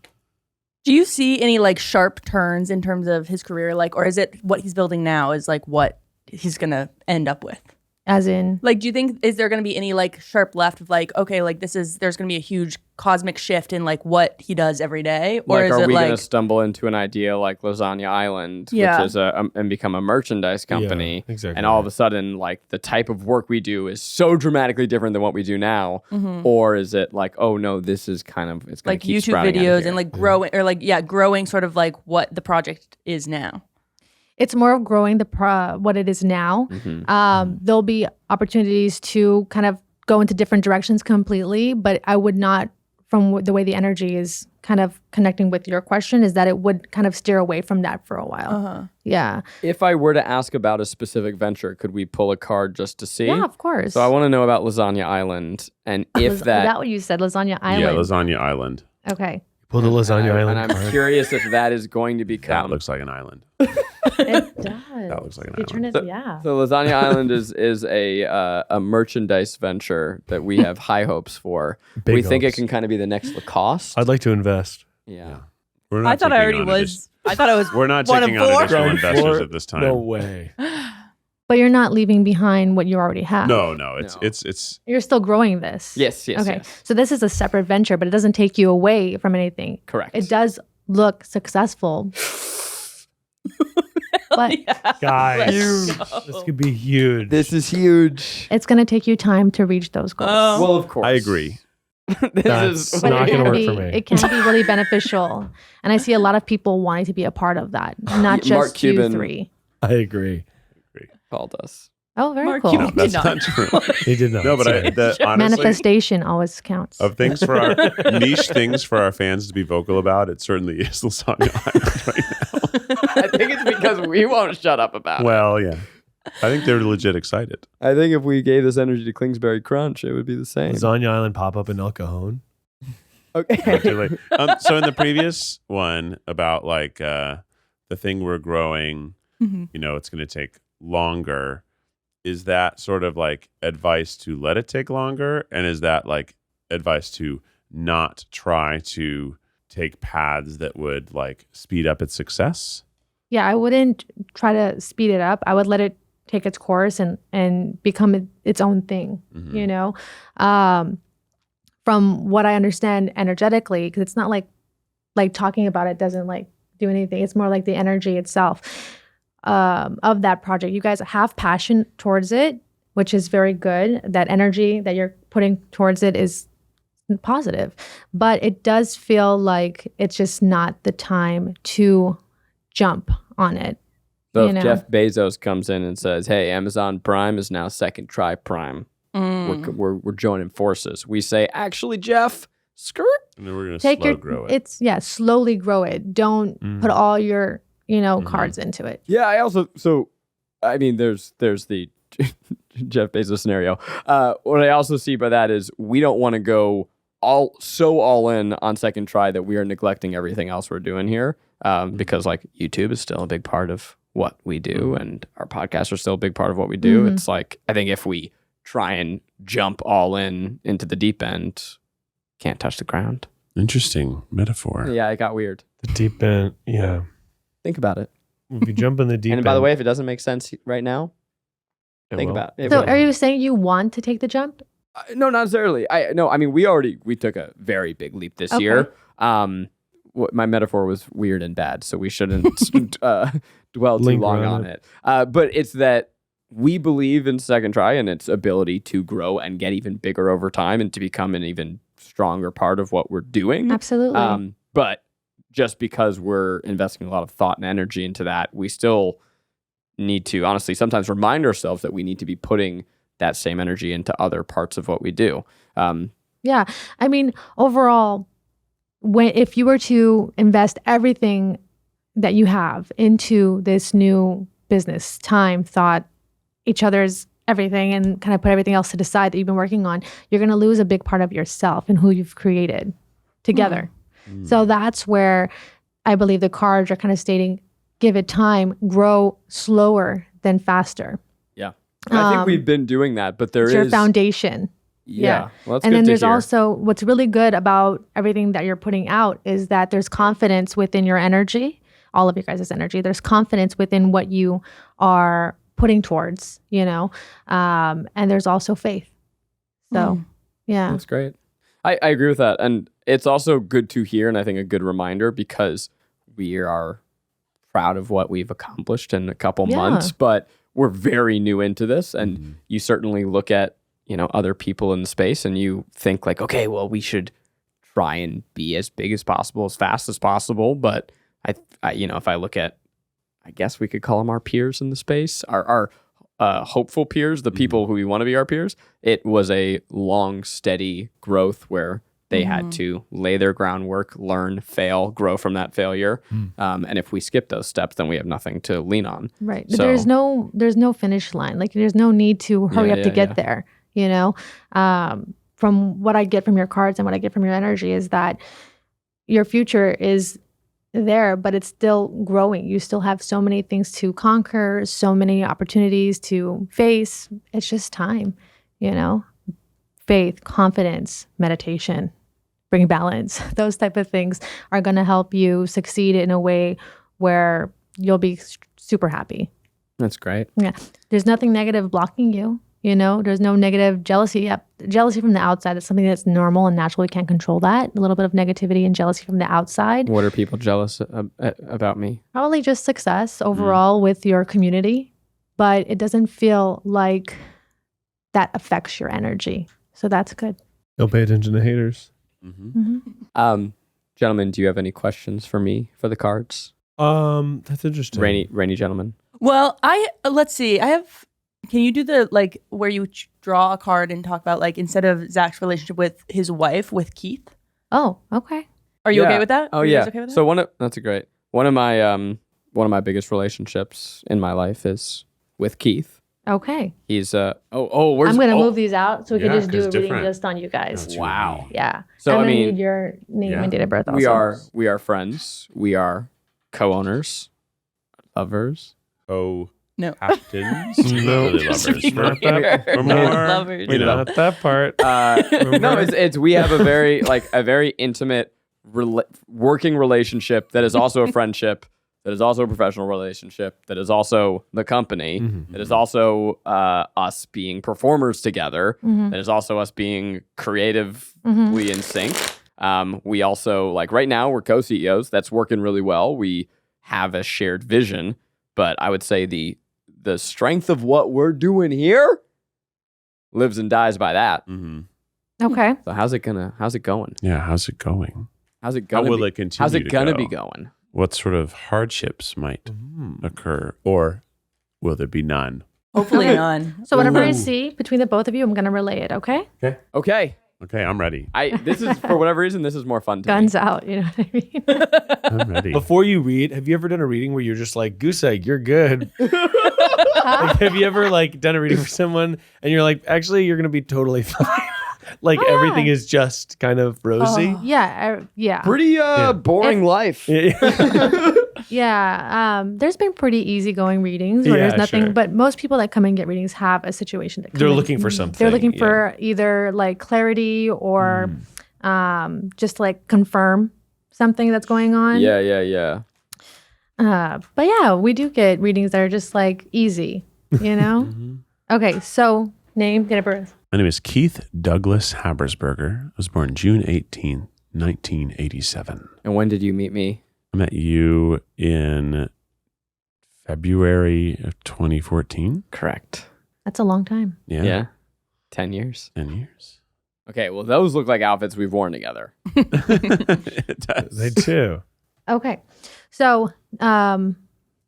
Do you see any like sharp turns in terms of his career? Like, or is it what he's building now is like what he's going to end up with? As in, Like, do you think, is there going to be any like sharp left of like, okay, like there's going to be a huge cosmic shift in like what he does every day? Or Like, is are it we like, going to stumble into an idea like Lasagna Island, Yeah. which is and become a merchandise company? Yeah, exactly. And all of a sudden, like the type of work we do is so dramatically different than what we do now. Mm-hmm. Or is it like, oh no, this is kind of, it's going like to keep YouTube sprouting out of videos here. and like growing or like, yeah, growing sort of like what the project is now? it's more of growing what it is now. There'll be opportunities to kind of go into different directions completely, but I would not, from the way the energy is kind of connecting with your question, is that it would kind of steer away from that for a while. Yeah. If I were to ask about a specific venture, could we pull a card just to see? Yeah, of course. So I want to know about Lasagna Island, and if Is that what you said? Lasagna Island? Yeah, Lasagna Island. Okay. Pull the lasagna island. and I'm card. curious if that is going to That become. looks like an island. It does. That looks like an You turn island. it, yeah. So Lasagna Island is a merchandise venture that we have high hopes for. Big we think it hopes. can kind of be the next Lacoste. I'd like to invest. Yeah. We're not I thought I taking already on was. I thought I was. We're not one of taking on four. additional Ground investors floor? at this time. No way. But you're not leaving behind what you already have. No. No. It's You're still growing this. Yes. Okay. Yes. So this is a separate venture, but it doesn't take you away from anything. Correct. It does look successful. But Guys, Let's go. this could be huge. This is huge. it's going to take you time to reach those goals. Oh. Well, of course. I agree. This That's is But not it gonna can work be, for me. It can be really beneficial. And I see a lot of people wanting to be a part of that, not Mark just you Cuban. three. I agree. called us. Oh, very Mark cool. Cuban. No, that's Did not true. He did not. No, but honestly, Manifestation always counts. of things for our niche things for our fans to be vocal about, it certainly is Lasagna Island right now. I think it's because we won't shut up about it. Well, yeah. I think they're legit excited. I think if we gave this energy to Kingsbury Crunch, it would be the same. Lasagna Island pop up in El Cajon. Okay. Too late. So in the previous one about like the thing we're growing, Mhm. it's going to take longer. Is that sort of like advice to let it take longer? And is that like advice to not try to take paths that would like speed up its success? Yeah, I wouldn't try to speed it up. I would let it take its course and become its own thing, you know? From what I understand energetically, because it's not like talking about it doesn't like do anything. It's more like the energy itself of that project. You guys have passion towards it, which is very good. That energy that you're putting towards it is positive, but it does feel like it's just not the time to jump on it. So You if know. Jeff Bezos comes in and says, "Hey, Amazon Prime is now second try Prime. We're joining forces," we say, "Actually, Jeff, skirt." And then we're going to Take slow your grow it. slowly grow it. Don't put all your cards into it. Yeah, I also there's the Jeff Bezos scenario. What I also see by that is we don't want to go all in on second try that we are neglecting everything else we're doing here, because like YouTube is still a big part of what we do, and our podcasts are still a big part of what we do. It's like I think if we try and jump all into the deep end, can't touch the ground. Interesting metaphor. Yeah, it got weird. The deep end. Yeah. Think about it. If you jump in the deep end. And by the way, if it doesn't make sense right now, it think will. about it. So are you saying you want to take the jump? No, not necessarily. I mean, we took a very big leap this year. My metaphor was weird and bad, so we shouldn't dwell too Linger long on on it. But it's that we believe in second try and its ability to grow and get even bigger over time and to become an even stronger part of what we're doing. Absolutely. But just because we're investing a lot of thought and energy into that, we still need to honestly sometimes remind ourselves that we need to be putting that same energy into other parts of what we do. Yeah. I mean, overall, if you were to invest everything that you have into this new business, time, thought, each other's everything and kind of put everything else to the side that you've been working on, you're going to lose a big part of yourself and who you've created together. So that's where I believe the cards are kind of stating, give it time, grow slower than faster. Yeah. I think we've been doing that, but there It's is your foundation. Yeah. Well, that's And good then to there's hear. also what's really good about everything that you're putting out is that there's confidence within your energy, all of your guys' energy. There's confidence within what you are putting towards, and there's also faith. So, yeah. That's great. I agree with that. And it's also good to hear, and I think a good reminder, because we are proud of what we've accomplished in a couple months, but we're very new into this. And you certainly look at, other people in the space and you think like, okay, well, we should try and be as big as possible, as fast as possible. But I if I look at, I guess we could call them our peers in the space, our hopeful peers, the people who we want to be our peers, it was a long, steady growth where they had to lay their groundwork, learn, fail, grow from that failure. And if we skip those steps, then we have nothing to lean on. Right. So- There's no finish line. Like there's no need to hurry up to get there, From what I get from your cards and what I get from your energy is that your future is there, but it's still growing. You still have so many things to conquer, so many opportunities to face. It's just time, Faith, confidence, meditation, bring balance. Those type of things are going to help you succeed in a way where you'll be super happy. That's great. Yeah. There's nothing negative blocking you. There's no negative jealousy. Yep. Jealousy from the outside is something that's normal and natural. We can't control that. A little bit of negativity and jealousy from the outside. What are people jealous about me? Probably just success overall with your community, but it doesn't feel like that affects your energy. So that's good. Don't pay attention to haters. Gentlemen, do you have any questions for me for the cards? That's interesting. Rainie gentlemen. Well, let's see. Can you do the where you draw a card and talk about instead of Zach's relationship with his wife, with Keith? Oh, okay. Are you okay with that? Oh Are you yeah. guys okay with that? So that's a great one of my biggest relationships in my life is with Keith. Okay. He's I'm going to move these out so we can Yeah, just do a 'cause reading different. just on you guys. That's wow. really- Yeah. So, I'm I gonna mean, need your name yeah. and date of birth also. We are friends. We are co-owners, lovers. Oh, No. captains. No. Really lovers. Just We're, here. we're more. Lovers. You know, Not that part. No, it's we have a very intimate working relationship that is also a friendship, that is also a professional relationship, that is also the company, that is also us being performers together, that is also us being creatively in sync. We also right now we're co-CEOs. That's working really well. We have a shared vision, but I would say the strength of what we're doing here lives and dies by that. Okay. So how's it going? Yeah, how's it going? How's it How gonna will be? it continue How's it to gonna go? be going? What sort of hardships might occur, or will there be none? Hopefully none. So whatever I see between the both of you, I'm going to relay it, okay? Okay. Okay, I'm ready. This is for whatever reason this is more fun to Guns me. out, you know what I mean? I'm ready. Before you read, have you ever done a reading where you're just like, goose egg, you're good? Have you ever done a reading for someone and you're like, actually, you're going to be totally fine? Everything is just kind of rosy? Yeah. Yeah. Pretty boring life. Yeah. There's been pretty easygoing readings where Yeah, there's nothing, sure. but most people that come and get readings have a situation that They're looking for something. They're looking yeah. for either clarity or just confirm something that's going on. Yeah. But yeah, we do get readings that are just easy, Okay, so name, date of birth. My name is Keith Douglas Habersberger. I was born June 18, 1987. And when did you meet me? I met you in February of 2014. Correct. That's a long time. Yeah. 10 years. 10 years. Okay, well those look like outfits we've worn together. It does. They do. Okay. So,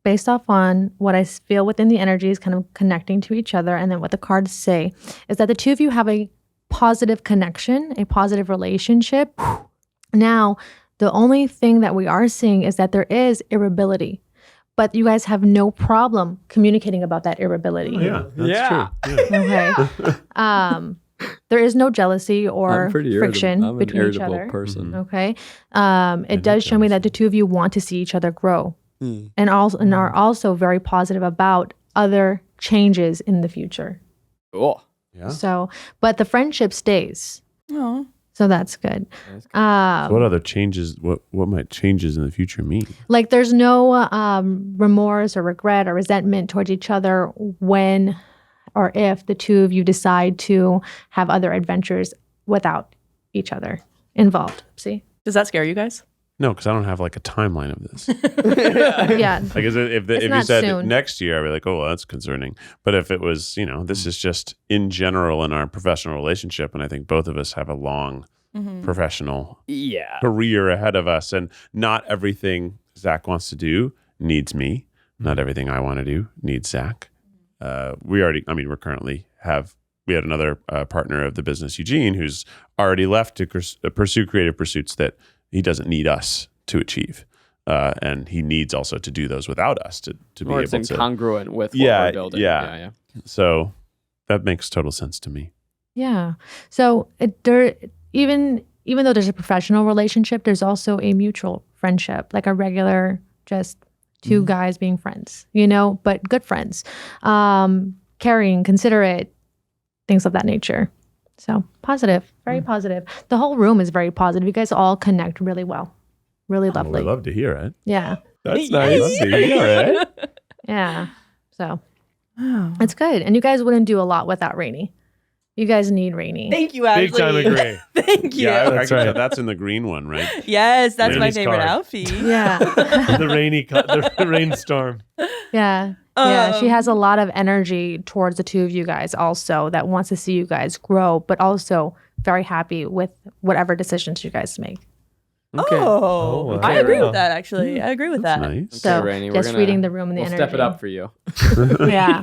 based off on what I feel within the energies kind of connecting to each other and then what the cards say, is that the two of you have a positive connection, a positive relationship. Now, the only thing that we are seing is that there is irritability, but you guys have no problem communicating about that irritability. Yeah, that's true. Yeah. Okay. There is no jealousy or I'm pretty friction I'm between an each irritable other. person. Okay. It does show me that the two of you want to see each other grow, and are also very positive about other changes in the future. Oh, Yeah. So, but the friendship stays. Oh. So that's good. So what other changes? What might changes in the future mean? Like there's no remorse or regret or resentment towards each other when or if the two of you decide to have other adventures without each other involved. See? Does that scare you guys? No, because I don't have like a timeline of this. Yeah. Like, if you not said soon. next year, I'd be like, oh, well, that's concerning. But if it was, this is just in general in our professional relationship, and I think both of us have a long professional yeah. career ahead of us, and not everything Zach wants to do needs me. Not everything I want to do needs Zach. We currently we had another partner of the business, Eugene, who's already left to pursue creative pursuits that he doesn't need us to achieve. And he needs also to do those without us to be Or it's able to. incongruent with what Yeah, we're building. yeah. So that makes total sense to me. Yeah. So even though there's a professional relationship, there's also a mutual friendship, like a regular, just two guys being friends, but good friends, caring, considerate, things of that nature. So positive, very positive. The whole room is very positive. You guys all connect really well. Really Well, lovely. we love to hear it. Yeah. That's nice. Love to hear it. Yeah. So it's good. And you guys wouldn't do a lot without Rainie. You guys need Rainie. Thank you, Ashley. Big time agree. Thank you. Yeah, That's I can right. tell that's in the green one, right? Yes, that's my Rainie's favorite card. outfit. Yeah. The rainstorm. Yeah. Yeah. She has a lot of energy towards the two of you guys also that wants to see you guys grow, but also very happy with whatever decisions you guys make. Okay. Oh, Oh, I wow. agree with that, actually. I agree with That's that. nice. So Rainie, we're just gonna- reading the room and the We'll energy. step it up for you. Yeah.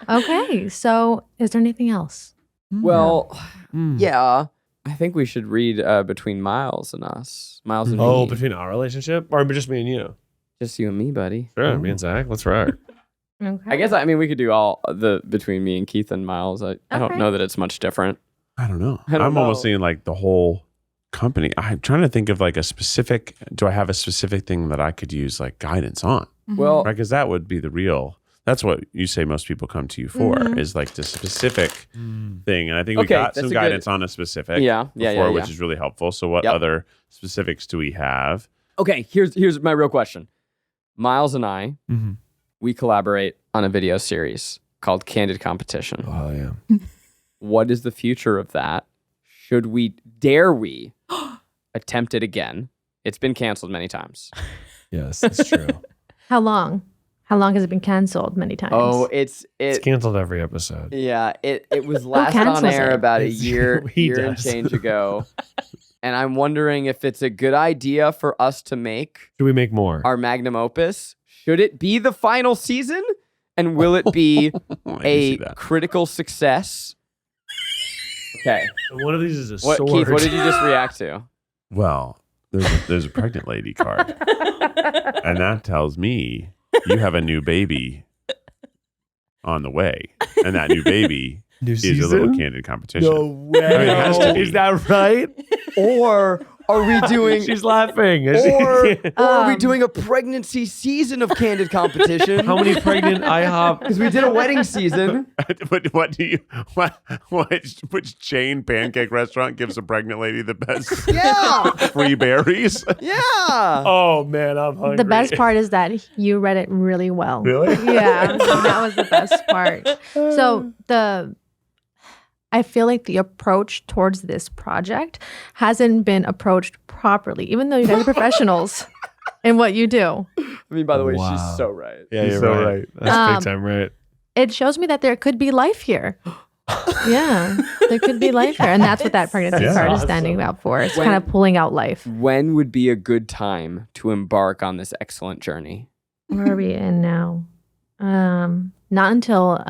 Okay. So is there anything else? Well, yeah. I think we should read between Miles and us. Miles and Oh, me. between our relationship or just me and you? Just you and me, buddy. Sure, me and Zach. Let's rock. Okay. I guess we could do all the between me and Keith and Miles. I don't Okay. know that it's much different. I don't know. I don't I'm almost know. seeing like the whole company. I'm trying to think of like do I have a specific thing that I could use like guidance on? Well, Right? Because that would be that's what you say most people come to you for is like the specific thing. And I think we Okay, got that's some a good- guidance on a specific Yeah, before, which is really helpful. So what Yep. other specifics do we have? okay. Here's my real question. Miles and I, Mhm. we collaborate on a video series called Candid Competition. Oh yeah. What is the future of that? Dare we attempt it again? It's been canceled many times. Yes, that's true. How long? How long has it been canceled? Many times. Oh, It's canceled every episode. yeah. It was last on cancels air it? about a It's- year he and does. change ago. And I'm wondering if it's a good idea for us to make Should we make more? our magnum opus. Should it be the final season? And will it be I can see a that. critical success? Okay. One of these is a What, sword. Keith, what did you just react to? Well, there's a pregnant lady card. And that tells me you have a new baby on the way. And that new baby New is a little season? candid competition. No way. I mean, it has to be. Is that right? Or are we doing She's laughing. or are we Um, doing a pregnancy season of Candid Competition? How many pregnant IHOP? Because we did a wedding season. Which chain pancake restaurant gives a pregnant lady the best Yeah. free berries? Yeah. Oh man, I'm hungry. The best part is that you read it really well. Really? Yeah, that was the best part. So I feel like the approach towards this project hasn't been approached properly, even though you guys are professionals in what you do. I mean, by the way, Wow. she's so right. Yeah, You're you're so right. right. That's big time right. It shows me that there could be life here. Yeah, there could be life here. And that's what that pregnancy Yes. card is Awesome. standing out for. It's When- kind of pulling out life. When would be a good time to embark on this excellent journey? Where are we in now? Not until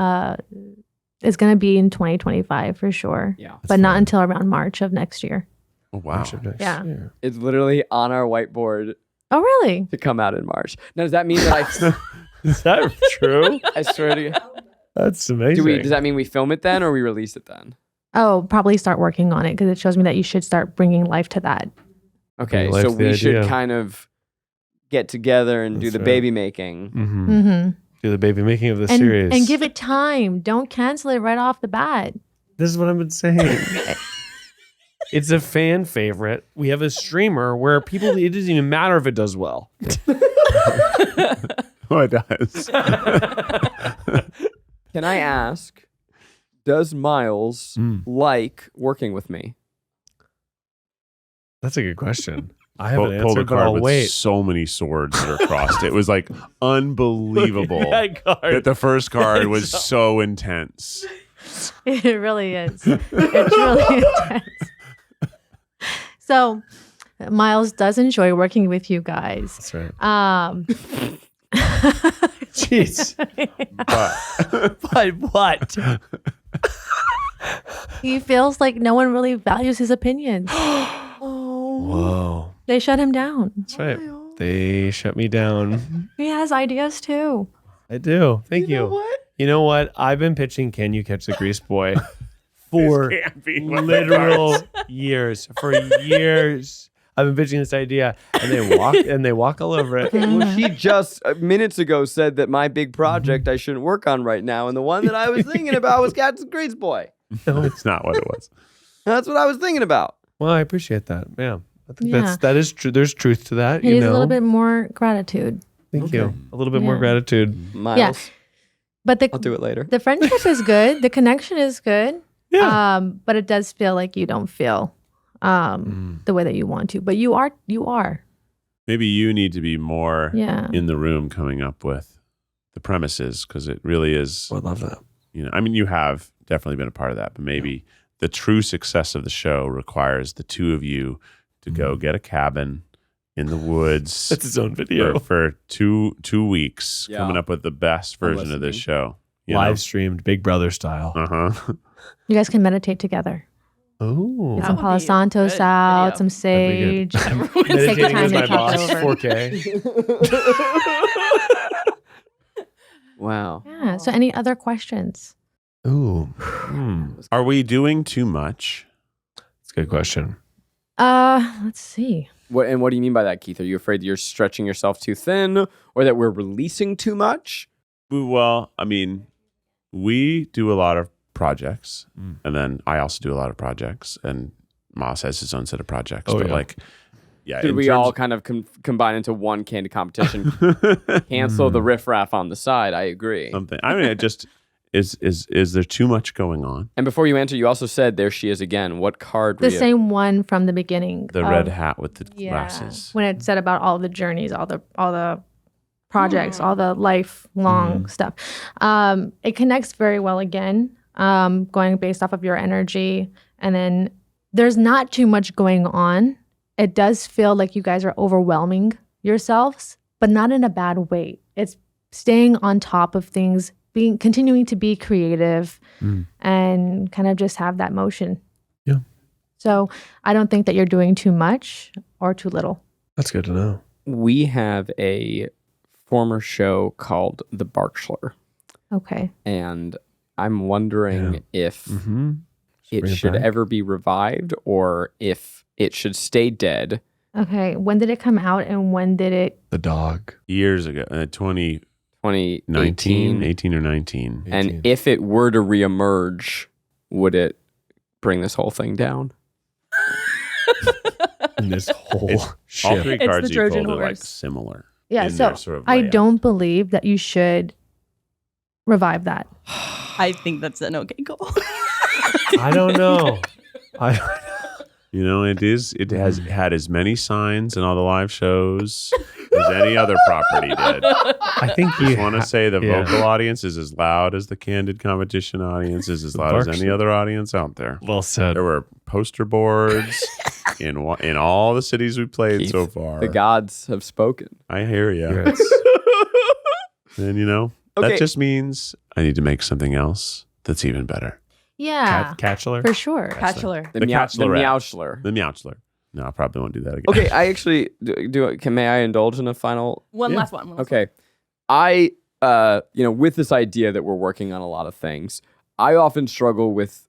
it's going to be in 2025 for sure, Yeah. but not until around March of next year. Oh, wow. Yeah. It's literally on our whiteboard Oh, really? to come out in March. Now, does that mean that Is that true? I swear to God. That's amazing. Does that mean we film it then or we release it then? Oh, probably start working on it because it shows me that you should start bringing life to that. Okay, Bring life so to the we should idea. kind of get together and do That's the right. baby making. Mm-hmm. Mm-hmm. Do the baby making of the And series. and give it time. Don't cancel it right off the bat. This is what I've been saying. It's a fan favorite. We have a streamer where people, it doesn't even matter if it does well. Oh, it does. Can I ask, does Miles like working with me? That's a good question. I haven't Pulled a answered, but card I'll with wait. so many swords that are crossed. It was like unbelievable That card. that the first card was It's so intense. It really is. It's really intense. So, Miles does enjoy working with you guys. That's right. Jeez. But what? He feels like no one really values his opinions. Whoa. They shut him down. That's right. They shut me down. He has ideas too. I do. Thank you. You know what? I've been pitching Can You Catch the Grease Boy for Can't be what the literal cards- years. For years. I've been pitching this idea and they walk all over it. Well, she just minutes ago said that my big project I shouldn't work on right now, and the one that I was thinking about was Cat's Grease Boy. It's not what it was. That's what I was thinking about. Well, I appreciate that. Yeah. I think Yeah. that is true. There's truth to that. He You needs know. a little bit more gratitude. Thank you. A little bit more Yeah. gratitude. Miles, But I'll do it later. the friendship is good. The connection is good. Yeah. But it does feel like you don't feel the way that you want to. But you are. Maybe you need to be more Yeah. in the room coming up with the premises because it really is, I love that. you know, I mean, you have definitely been a part of that, but maybe the true success of the show requires the two of you to go get a cabin in the woods That's his own video. for two weeks, Yeah. coming up with the best version of this show. You Live streamed Big Brother style. Uh-huh. You guys can meditate together. Oh. Get That some would Palo be a Santo good out, video. some sage. Take the Meditating time with to my talk boss, over. 4K. Wow. Yeah. So, any other questions? Ooh. Are we doing too much? That's a good question. Let's see. What do you mean by that, Keith? Are you afraid you're stretching yourself too thin, or that we're releasing too much? Well, I mean, we do a lot of projects, and then I also do a lot of projects, and Miles has his own set of projects. Oh, but yeah. like, yeah, Did in we terms all kind of combine into one candid competition? Cancel the riffraff on the side. I agree. something? I mean, it just is there too much going on? And before you answer, you also said, "There she is again." What card? The were you- same one from the beginning. The red hat with the glasses. When it said about all the journeys, all the projects, all the lifelong stuff. It connects very well again, going based off of your energy. And then there's not too much going on. It does feel like you guys are overwhelming yourselves, but not in a bad way. It's staying on top of things, continuing to be creative and kind of just have that motion. Yeah. So I don't think that you're doing too much or too little. That's good to know. We have a former show called The Berkshire, Okay. and I'm wondering if Mm-hmm. it bring it should back. ever be revived or if it should stay dead. Okay. When did it come out and when did it? The dog. Years ago, 2019, 2018. 18 or 19. And if it were to reemerge, would it bring this whole thing down? And this whole All shit. three It's cards the you Trojan pulled are like horse. similar. Yeah. in So their sort of I layout. don't believe that you should revive that. I think that's an okay goal. I don't know. You know, it has had as many signs in all the live shows as any other property did. I think I you just want to say the yeah. vocal audience is as loud as the candid competition audience is as loud as any Berkshire. other audience out there. Well said. There were poster boards in all the cities we played Keith, so far. The gods have spoken. I hear you. Yes. And you know, Okay. that just means I need to make something else that's even better. Yeah. Catchler. For sure. Bachelor. The The Meow- Catchlerette. Meowschler. The Meowchler. No, I probably won't do that again. Okay, I actually may I indulge in a final? One last one. Okay, I with this idea that we're working on a lot of things, I often struggle with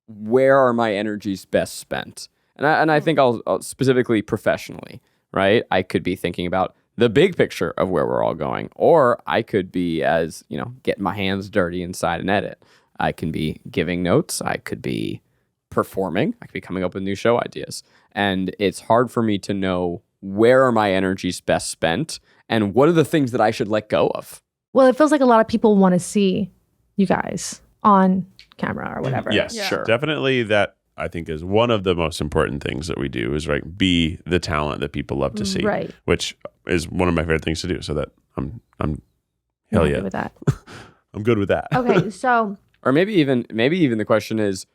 where are my energies best spent, and I think I'll specifically professionally, right? I could be thinking about the big picture of where we're all going, or I could be getting my hands dirty inside an edit. I can be giving notes. I could be performing. I could be coming up with new show ideas. And it's hard for me to know where are my energies best spent and what are the things that I should let go of. Well, it feels like a lot of people want to see you guys on camera or whatever. Yes, Yeah. sure. Definitely that I think is one of the most important things that we do is be the talent that people love to see. Right. Which is one of my favorite things to do. So that I'm I'm hell happy yeah. with that. I'm good with that. Okay, so Or maybe even the question is,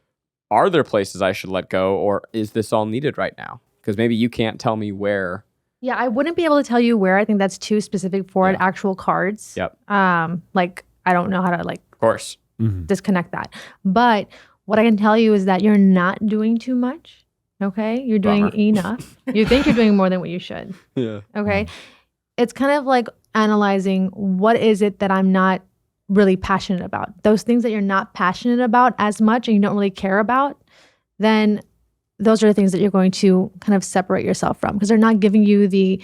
are there places I should let go, or is this all needed right now? Because maybe you can't tell me where. yeah, I wouldn't be able to tell you where. I think that's too specific for Yeah. actual cards. Yep. Like I don't know how to Of course. disconnect that. But what I can tell you is that you're not doing too much. Okay, you're doing Bummer. enough. You think you're doing more than what you should. Yeah. Okay, it's kind of like analyzing what is it that I'm not really passionate about. Those things that you're not passionate about as much and you don't really care about, then those are the things that you're going to kind of separate yourself from because they're not giving you the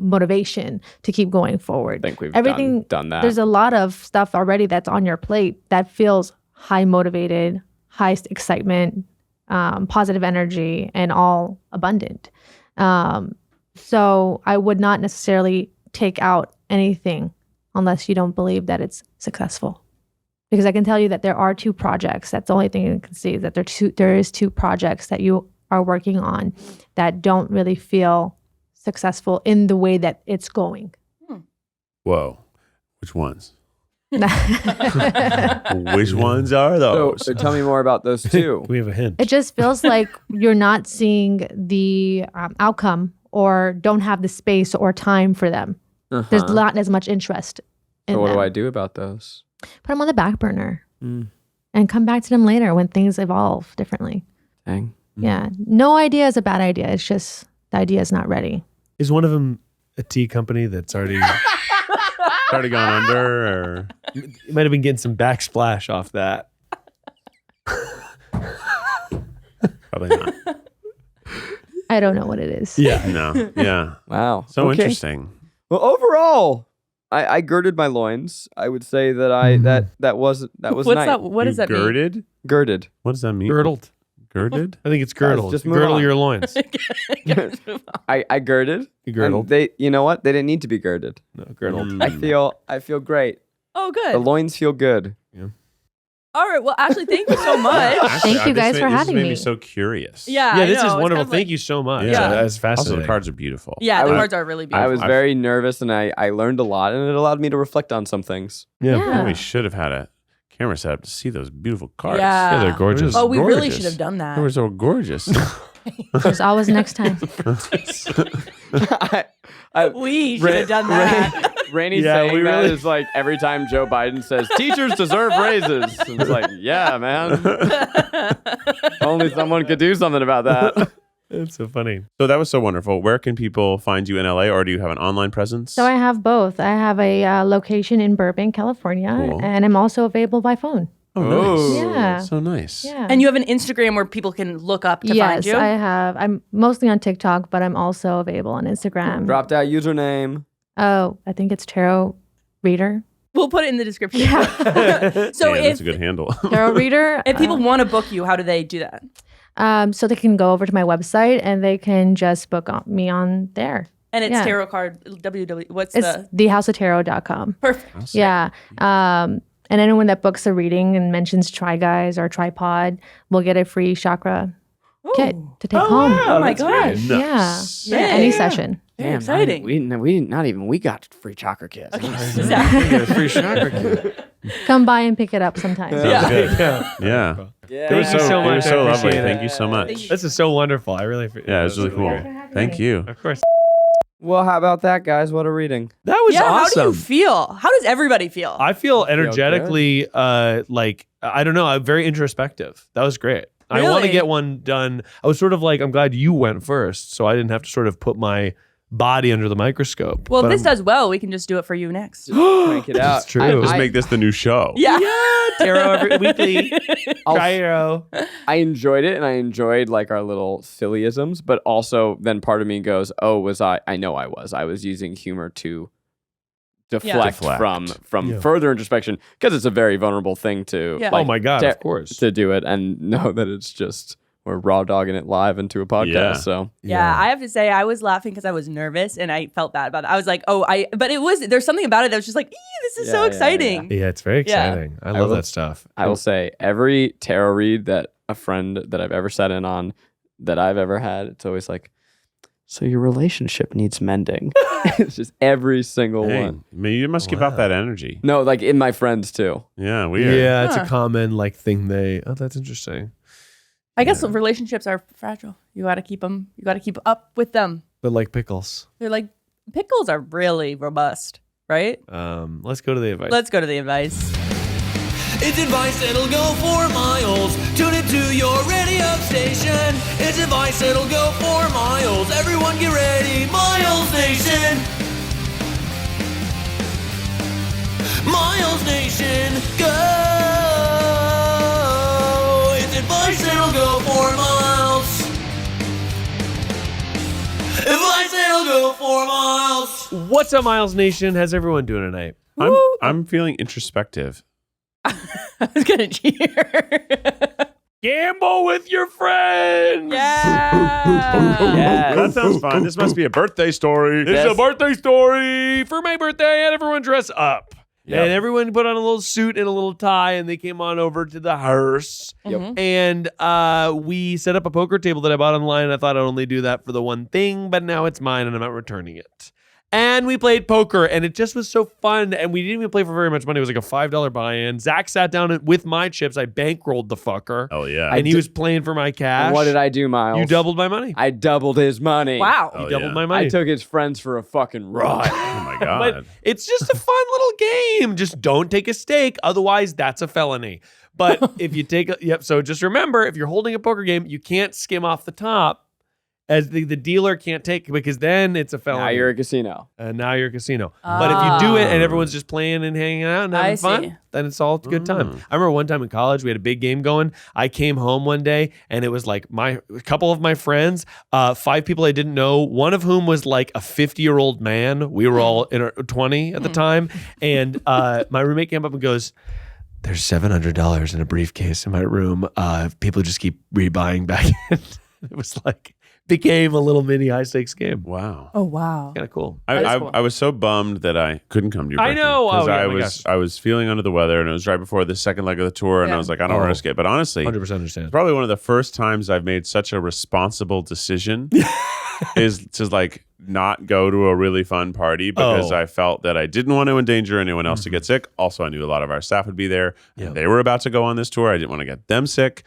motivation to keep going forward. I think we've Everything- done that. There's a lot of stuff already that's on your plate that feels high motivated, high excitement, positive energy, and all abundant. So I would not necessarily take out anything unless you don't believe that it's successful. Because I can tell you that there are 2 projects. That's the only thing you can see is that there is 2 projects that you are working on that don't really feel successful in the way that it's going. Whoa. Which ones? Which ones are those? so tell me more about those two. We have a hint. It just feels like you're not seeing the outcome or don't have the space or time for them. There's Uh-huh. not as much interest in So what them. do I do about those? Put them on the back burner Mm. and come back to them later when things evolve differently. Dang. Yeah. No idea is a bad idea. It's just the idea is not ready. Is one of them a tea company that's already Already gone under or you might have been getting some backsplash off that? probably not. I don't know what it is. Yeah. No. Yeah. Wow. So Okay. interesting. Well, overall, I girded my loins. I would say that that was What's nice. that? What You does that mean? girded? Girded. What does that mean? Girdled. Girded? I think it's girdled. just move Girdle on. your loins. I girded. You girdled. And they, you know what? They didn't need to be girded. No, girdled. Mm. I feel great. Oh, The good. loins feel good. All right. Well, Ashley, thank you so much. Actually, Thank you guys for this having made me. me so curious. Yeah. Yeah, I this know. is It's wonderful. kind of Thank like- you so much. Yeah. That's Also, fascinating. the cards are beautiful. Yeah, the I was- cards are really beautiful. I was very nervous and I learned a lot and it allowed me to reflect on some things. Yeah. Yeah. We should have had a camera set up to see those beautiful cards. Yeah. Yeah, they're gorgeous. Oh, we really Gorgeous. should have done that. They were so gorgeous. There's always next time. We should have done that. Rainie Yeah, saying we that really- is like every time Joe Biden says teachers deserve raises. And it's like, yeah, man. Only someone could do something about that. That's so funny. So that was so wonderful. Where can people find you in LA, or do you have an online presence? So I have both. I have a location in Burbank, California, Cool. and I'm also available by phone. Oh, Oh. nice. Yeah. So nice. Yeah. And you have an Instagram where people can look up to find yes, you? I have. I'm mostly on TikTok, but I'm also available on Instagram. Dropped out username. Oh, I think it's Tarot Reader. We'll put it in the description. Yeah. So Damn, if that's a good handle. Tarot Reader. if people want to book you, how do they do that? So they can go over to my website and they can just book me on there. And it's Yeah. tarot card what's It's the thehouseoftarot.com. perfect? Yeah. And anyone that books a reading and mentions Try Guys or Tripod will get a free chakra kit to take home. Oh my gosh. Nice. Yeah. Yeah. Any session. Very exciting. We got free chakra kits. Exactly. Free chakra kit. Come by and pick it up sometime. Yeah. Good. Yeah. Yeah. Yeah. Thank you so It much. was I so lovely. appreciate it. Thank you so much. This is so wonderful. I really Yeah, it was really cool. great. Thank you. Of course. Well, how about that, guys? What a reading. That was Yeah, how do you awesome. feel? How does everybody feel? I feel energetically like I don't know, I'm very introspective. That was great. I want to Really? get one done. I was sort of like, I'm glad you went first, so I didn't have to sort of put my body under the microscope. Well, But if this I'm- does well, we can just do it for you next. Crank it out. It's true. Just make this the new show. Yeah. tarot every weekly. Tarot. I enjoyed it, and I enjoyed like our little sillyisms, but also then part of me goes, "Oh, was I? I know I was. I was using humor to deflect, Deflect. from Yeah. further introspection because it's a very vulnerable thing to Yeah. Oh my God, to- of course. to do it and know that it's just we're raw dogging it live into a podcast. Yeah. So Yeah, I have to say I was laughing because I was nervous and I felt bad about it. I was like, but there's something about it that was just like, this is so Yeah, exciting. Yeah, it's very Yeah. exciting. I love will- that stuff. I will say every tarot read that a friend that I've ever sat in on that I've ever had, it's always like, so your relationship needs mending. It's just every single Dang. one. I mean, you must give out that energy. No, like in my friends too. Yeah, weird. Yeah, it's Huh. a common like thing that's interesting. I guess relationships are fragile. You got to keep them. You got to keep up with them. But like pickles. They're like pickles are really robust, right? Let's go to the advice. Let's go to the advice. It's advice that'll go for miles. Tune it to your radio station. It's advice that'll go for miles. Everyone get ready, Miles Nation. Miles Nation, go. It's advice that'll go for miles. Advice that'll go for miles. What's up, Miles Nation? How's everyone doing tonight? I'm feeling introspective. I was gonna cheer. Gamble with your friends. Yeah. That sounds fun. This must be a birthday story. This is a birthday story. For my birthday, I had everyone dress up. Yep. And everyone put on a little suit and a little tie, and they came on over to the hearse. And we set up a poker table that I bought online, and I thought I'd only do that for the one thing, but now it's mine, and I'm not returning it. And we played poker, and it just was so fun. And we didn't even play for very much money. It was like a $5 buy-in. Zach sat down with my chips. I bankrolled the fucker. Oh, yeah. And he was playing for my cash. And what did I do, Miles? You doubled my money. I doubled his money. Wow. Oh, You doubled yeah. my money. I took his friends for a fucking ride. Oh, my But God. it's just a fun little game. Just don't take a stake. Otherwise, that's a felony. But if you take so just remember, if you're holding a poker game, you can't skim off the top as the dealer can't take, because then it's a felony. Now you're a casino. And now you're a casino. But if you do it and everyone's just playing and hanging out and having I fun, see. then it's all a good time. I remember one time in college, we had a big game going. I came home one day and it was like a couple of my friends, 5 people I didn't know, one of whom was like a 50-year-old man. We were all in our 20 at the time. And my roommate came up and goes, "There's $700 in a briefcase in my room. People just keep rebuying back in." It was like, became a little mini high stakes game. Wow. Oh wow. Kind of cool. I was so bummed that I couldn't come to your I birthday. know. Oh, 'cause yeah, I my was gosh. I was feeling under the weather, and it was right before the second leg of the tour, and I Yeah. was like, I don't want to Oh. risk it. But honestly, 100% it's understand. probably one of the first times I've made such a responsible decision is to like not go to a really fun party because Oh. I felt that I didn't want to endanger anyone else to get sick. Also, I knew a lot of our staff would be there. Yeah. And they were about to go on this tour. I didn't want to get them sick.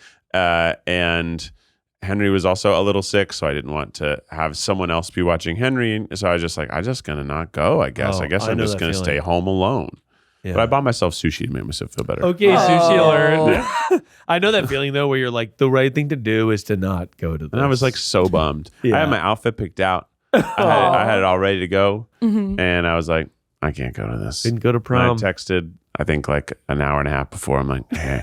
And Henry was also a little sick, so I didn't want to have someone else be watching Henry. And so I was just like, I'm just gonna not go, I guess. Oh, I guess I I'm know just that gonna feeling. stay home alone. Yeah. But I bought myself sushi to make myself feel better. Okay, sushi Oh. alert. I know that feeling though, where you're like, the right thing to do is to not go to this. And I was like so bummed. Yeah. I had my outfit picked out. I had it all ready to go. And I was like, I can't go to this. didn't go to And I prom. texted, I think like an hour and a half before. I'm like, hey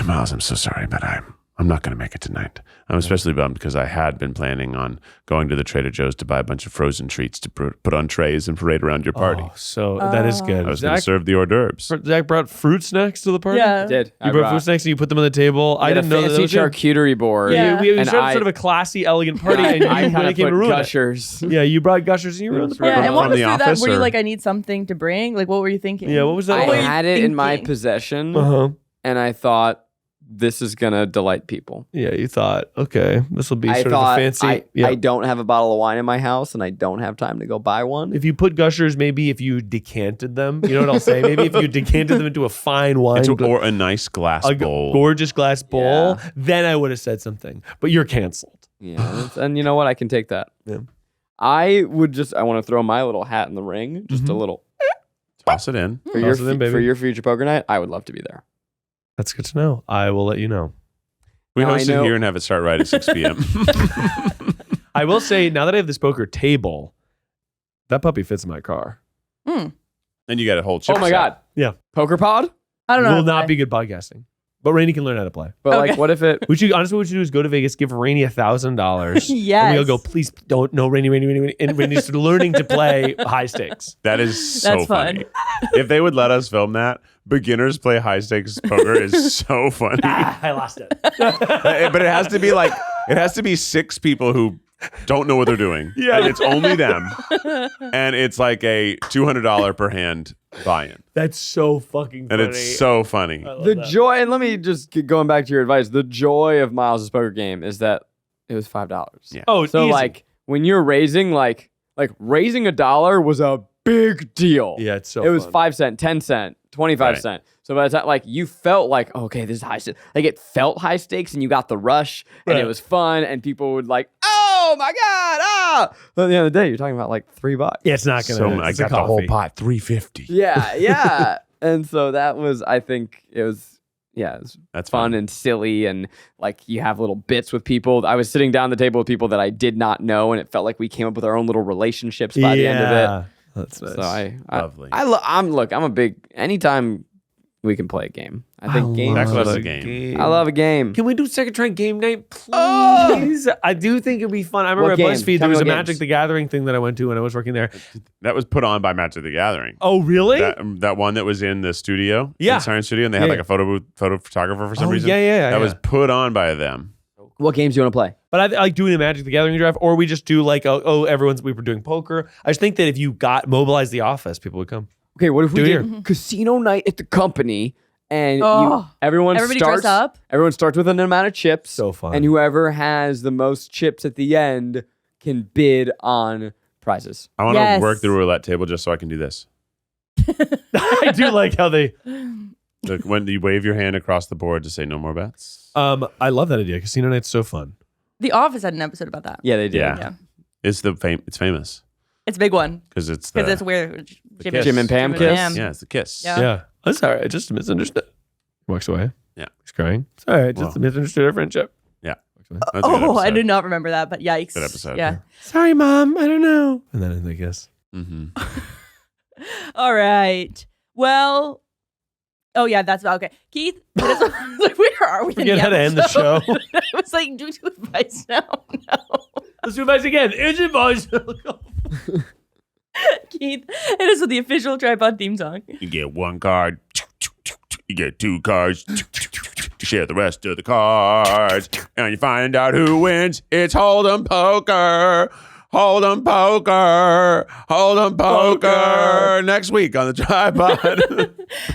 Miles, I'm so sorry, but I'm not going to make it tonight. I'm especially bummed because I had been planning on going to the Trader Joe's to buy a bunch of frozen treats to put on trays and parade around your party. Oh, so that is good. I was going to serve the hors d'oeuvres. Zach brought fruit snacks to the party. Yeah. I did. You brought fruit snacks and you put them on the table. I I didn't know that. fancy was you. charcuterie board. Yeah. We And sort I- of a classy, elegant party, and you I when kind it of came to put ruin it. gushers. Yeah, you brought gushers and you ruined the That's right. party. Yeah, and walk From us the through that. office, Were you or- like, I need something to bring? Like, what were you thinking? Yeah, what was that? I What were you had it in my thinking? possession, Uh-huh. and I thought this is gonna delight people. Yeah, you thought, okay, this will be I sort of a thought fancy. I don't have a bottle of wine in my house, and I don't have time to go buy one. If you put gushers, maybe if you decanted them, you know what I'll say? Maybe if you decanted them into a fine wine, Or a nice glass bowl. gorgeous glass bowl, Yeah. then I would have said something. But you're canceled. Yeah, and you know what? I can take that. Yeah. I want to throw my little hat in the ring, just a little Toss it in. for your Toss it in, baby. for your future poker night. I would love to be there. That's good to know. I will let you know. We Now I host it know- here and have it start right at 6 p.m. I will say, now that I have this poker table, that puppy fits in my car. And you got a whole chip Oh my set. God. Yeah. Poker pod? I don't know. Will how to not play. be good podcasting. But Rainie can learn how to play. But Okay. like, what if it? Honestly, what we should do is go to Vegas, give Rainie $1,000. Yes. And we'll go, please don't, no, Rainie. And Rainie's learning to play high stakes. That is so That's fun. funny. If they would let us film that, beginners play high stakes poker is so funny. I lost it. But it has to be 6 people who don't know what they're doing. Yeah. And it's only them. And it's like a $200 per hand buy-in. That's so fucking And funny. it's so funny. I love The that. joy, and let me just keep going back to your advice. The joy of Miles' poker game is that it was $5. Yeah. Oh, So easy. like when you're raising, like raising $1 was a big deal. Yeah, it's so It was fun. 5 cent, 10 cent, 25 Right. cent. So by the time like you felt like, okay, this is high stakes. Like it felt high stakes and you got the rush and Right. it was fun and people would like, oh my God, ah. But at the end of the day, you're talking about like $3. Yeah, it's not going to. I got the whole pot, $350. Yeah, yeah. And so that was, I think it was That's fun fun. and silly and like you have little bits with people. I was sitting down at the table with people that I did not know and it felt like we came up with our own little relationships by the end of it. That's nice. So Lovely. I'm a big anytime we can play a game. I think games. Back love to a the game. I love a game. Can we do second try game night, please? I do think it'd be fun. I remember What at game? BuzzFeed Tell there me was a what Magic games. the Gathering thing that I went to when I was working there. That was put on by Magic the Gathering. Oh, really? That one that was in the studio, Yeah. in Science Studio, and they had Yeah, like a photo photographer for some Oh, reason. yeah. That was put on by them. What games do you want to play? But I like doing a Magic the Gathering draft, or we just do like, we were doing poker. I just think that if you mobilized the office, people would come. Okay, what if we Do did casino night at the company and Oh. everybody dress up? Everyone starts with an amount of chips. So fun. And whoever has the most chips at the end can bid on prizes. I want to Yes. work the roulette table just so I can do this. I do like how they. Like when you wave your hand across the board to say no more bets. I love that idea. Casino night's so fun. The Office had an episode about that. Yeah, they do. Yeah. Yeah. It's famous It's a big one because it's because the it's where kiss. Jim and Pam kiss? yeah, it's the kiss. Yeah. Yeah. I'm sorry. I just misunderstood. Walks away. Yeah. He's crying. Sorry. I just Well. misunderstood our friendship. Yeah. Walks away. That's a good Oh, I episode. did not remember that, but yikes. Good episode. Yeah. Sorry, Mom. I don't know. And then they kiss. Mm-hmm. All right. Well, oh yeah, that's okay. Keith, like, where are we? in Forget how to end the episode? show. I was like, do we do advice now? No. Let's do advice again. It's advice. Keith, it is with the official Tripod theme song. You get one card. You get 2 cards. Share the rest of the cards. And you find out who wins. It's Hold'em Poker. Hold'em Poker. Hold'em Poker. Next week on the Tripod.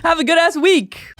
Have a good ass week.